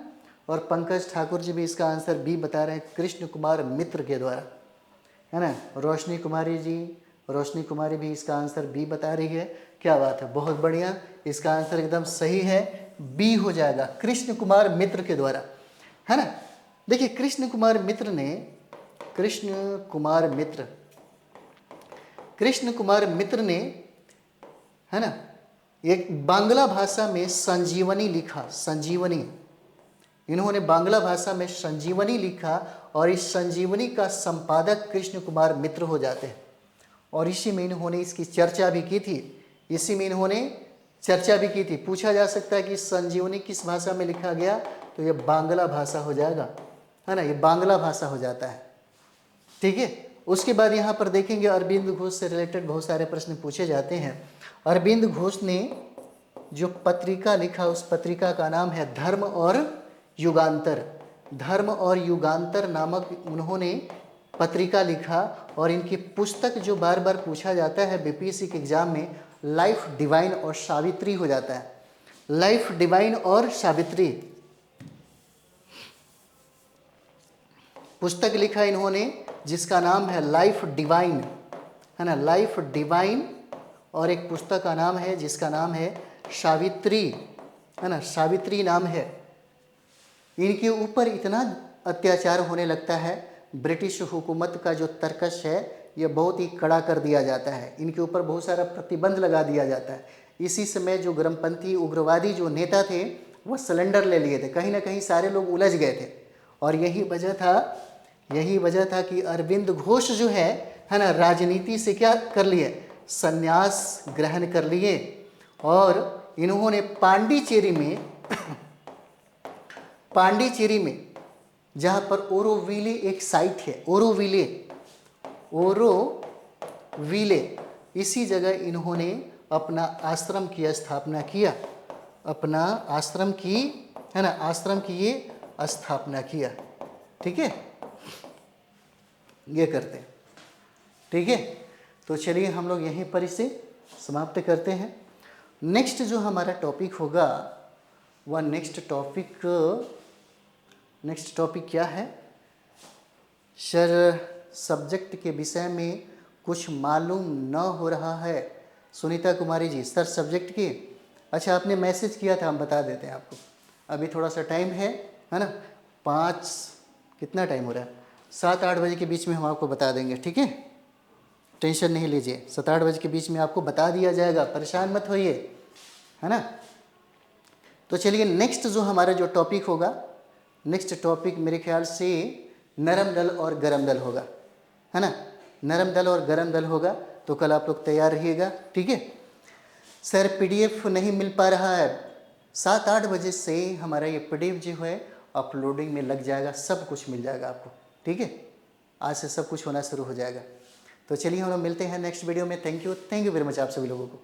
और पंकज ठाकुर जी भी इसका आंसर बी बता रहे हैं, कृष्ण कुमार मित्र के द्वारा, है ना। रोशनी कुमारी जी, रोशनी कुमारी भी इसका आंसर बी बता रही है। क्या बात है, बहुत बढ़िया, इसका आंसर एकदम सही है, बी हो जाएगा, कृष्ण कुमार मित्र के द्वारा, है ना। देखिए कृष्ण कुमार मित्र ने, कृष्ण कुमार मित्र ने, है ना, एक बांग्ला भाषा में संजीवनी लिखा। संजीवनी, इन्होंने बांग्ला भाषा में संजीवनी लिखा, और इस संजीवनी का संपादक कृष्ण कुमार मित्र हो जाते हैं। और इसी में इन्होंने इसकी चर्चा भी की थी। इसी में इन्होंने चर्चा भी की थी। पूछा जा सकता है कि संजीवनी किस भाषा में लिखा गया, तो ये बांग्ला भाषा हो जाएगा, है ना, ये बांग्ला भाषा हो जाता है। ठीक है। उसके बाद यहाँ पर देखेंगे अरविंद घोष से रिलेटेड बहुत सारे प्रश्न पूछे जाते हैं। अरविंद घोष ने जो पत्रिका लिखा, उस पत्रिका का नाम है धर्म और युगांतर। धर्म और युगांतर नामक उन्होंने पत्रिका लिखा। और इनकी पुस्तक जो बार बार पूछा जाता है बीपीएससी के एग्जाम में, लाइफ डिवाइन और सावित्री हो जाता है। लाइफ डिवाइन और सावित्री पुस्तक लिखा इन्होंने, जिसका नाम है लाइफ डिवाइन, है ना, लाइफ डिवाइन, और एक पुस्तक का नाम है जिसका नाम है सावित्री, है ना, सावित्री नाम है। इनके ऊपर इतना अत्याचार होने लगता है, ब्रिटिश हुकूमत का जो तर्कश है ये बहुत ही कड़ा कर दिया जाता है, इनके ऊपर बहुत सारा प्रतिबंध लगा दिया जाता है। इसी समय जो गर्मपंथी उग्रवादी जो नेता थे वह सिलेंडर ले लिए थे, कहीं ना कहीं सारे लोग उलझ गए थे। और यही वजह था कि अरविंद घोष जो है ना, राजनीति से क्या कर लिए, संन्यास ग्रहण कर लिए। और इन्होंने पांडिचेरी में जहाँ पर ओरोविले एक साइट है, ओरोविले, इसी जगह इन्होंने अपना आश्रम की स्थापना किया, अपना आश्रम की, है ना, आश्रम की ये स्थापना किया। ठीक है, ये करते हैं। ठीक है, तो चलिए हम लोग यहीं पर इसे समाप्त करते हैं। नेक्स्ट जो हमारा टॉपिक होगा वह नेक्स्ट टॉपिक क्या है सर, सब्जेक्ट के विषय में कुछ मालूम न हो रहा है। सुनीता कुमारी जी, सर सब्जेक्ट की, अच्छा आपने मैसेज किया था, हम बता देते हैं आपको। अभी थोड़ा सा टाइम है ना, 5 कितना टाइम हो रहा है, 7-8 बजे के बीच में हम आपको बता देंगे। ठीक है, टेंशन नहीं लीजिए, 7-8 बजे के बीच में आपको बता दिया जाएगा, परेशान मत होइए, है ना। तो चलिए नेक्स्ट जो हमारा जो टॉपिक होगा, नेक्स्ट टॉपिक मेरे ख्याल से नरम दल और गरम दल होगा, है ना, नरम दल और गरम दल होगा। तो कल आप लोग तैयार रहिएगा। ठीक है सर, पीडीएफ नहीं मिल पा रहा है, 7-8 बजे से हमारा ये पीडीएफ जो है अपलोडिंग में लग जाएगा, सब कुछ मिल जाएगा आपको। ठीक है, आज से सब कुछ होना शुरू हो जाएगा। तो चलिए हम लोग मिलते हैं नेक्स्ट वीडियो में। थैंक यू वेरी मच आप सभी लोगों को।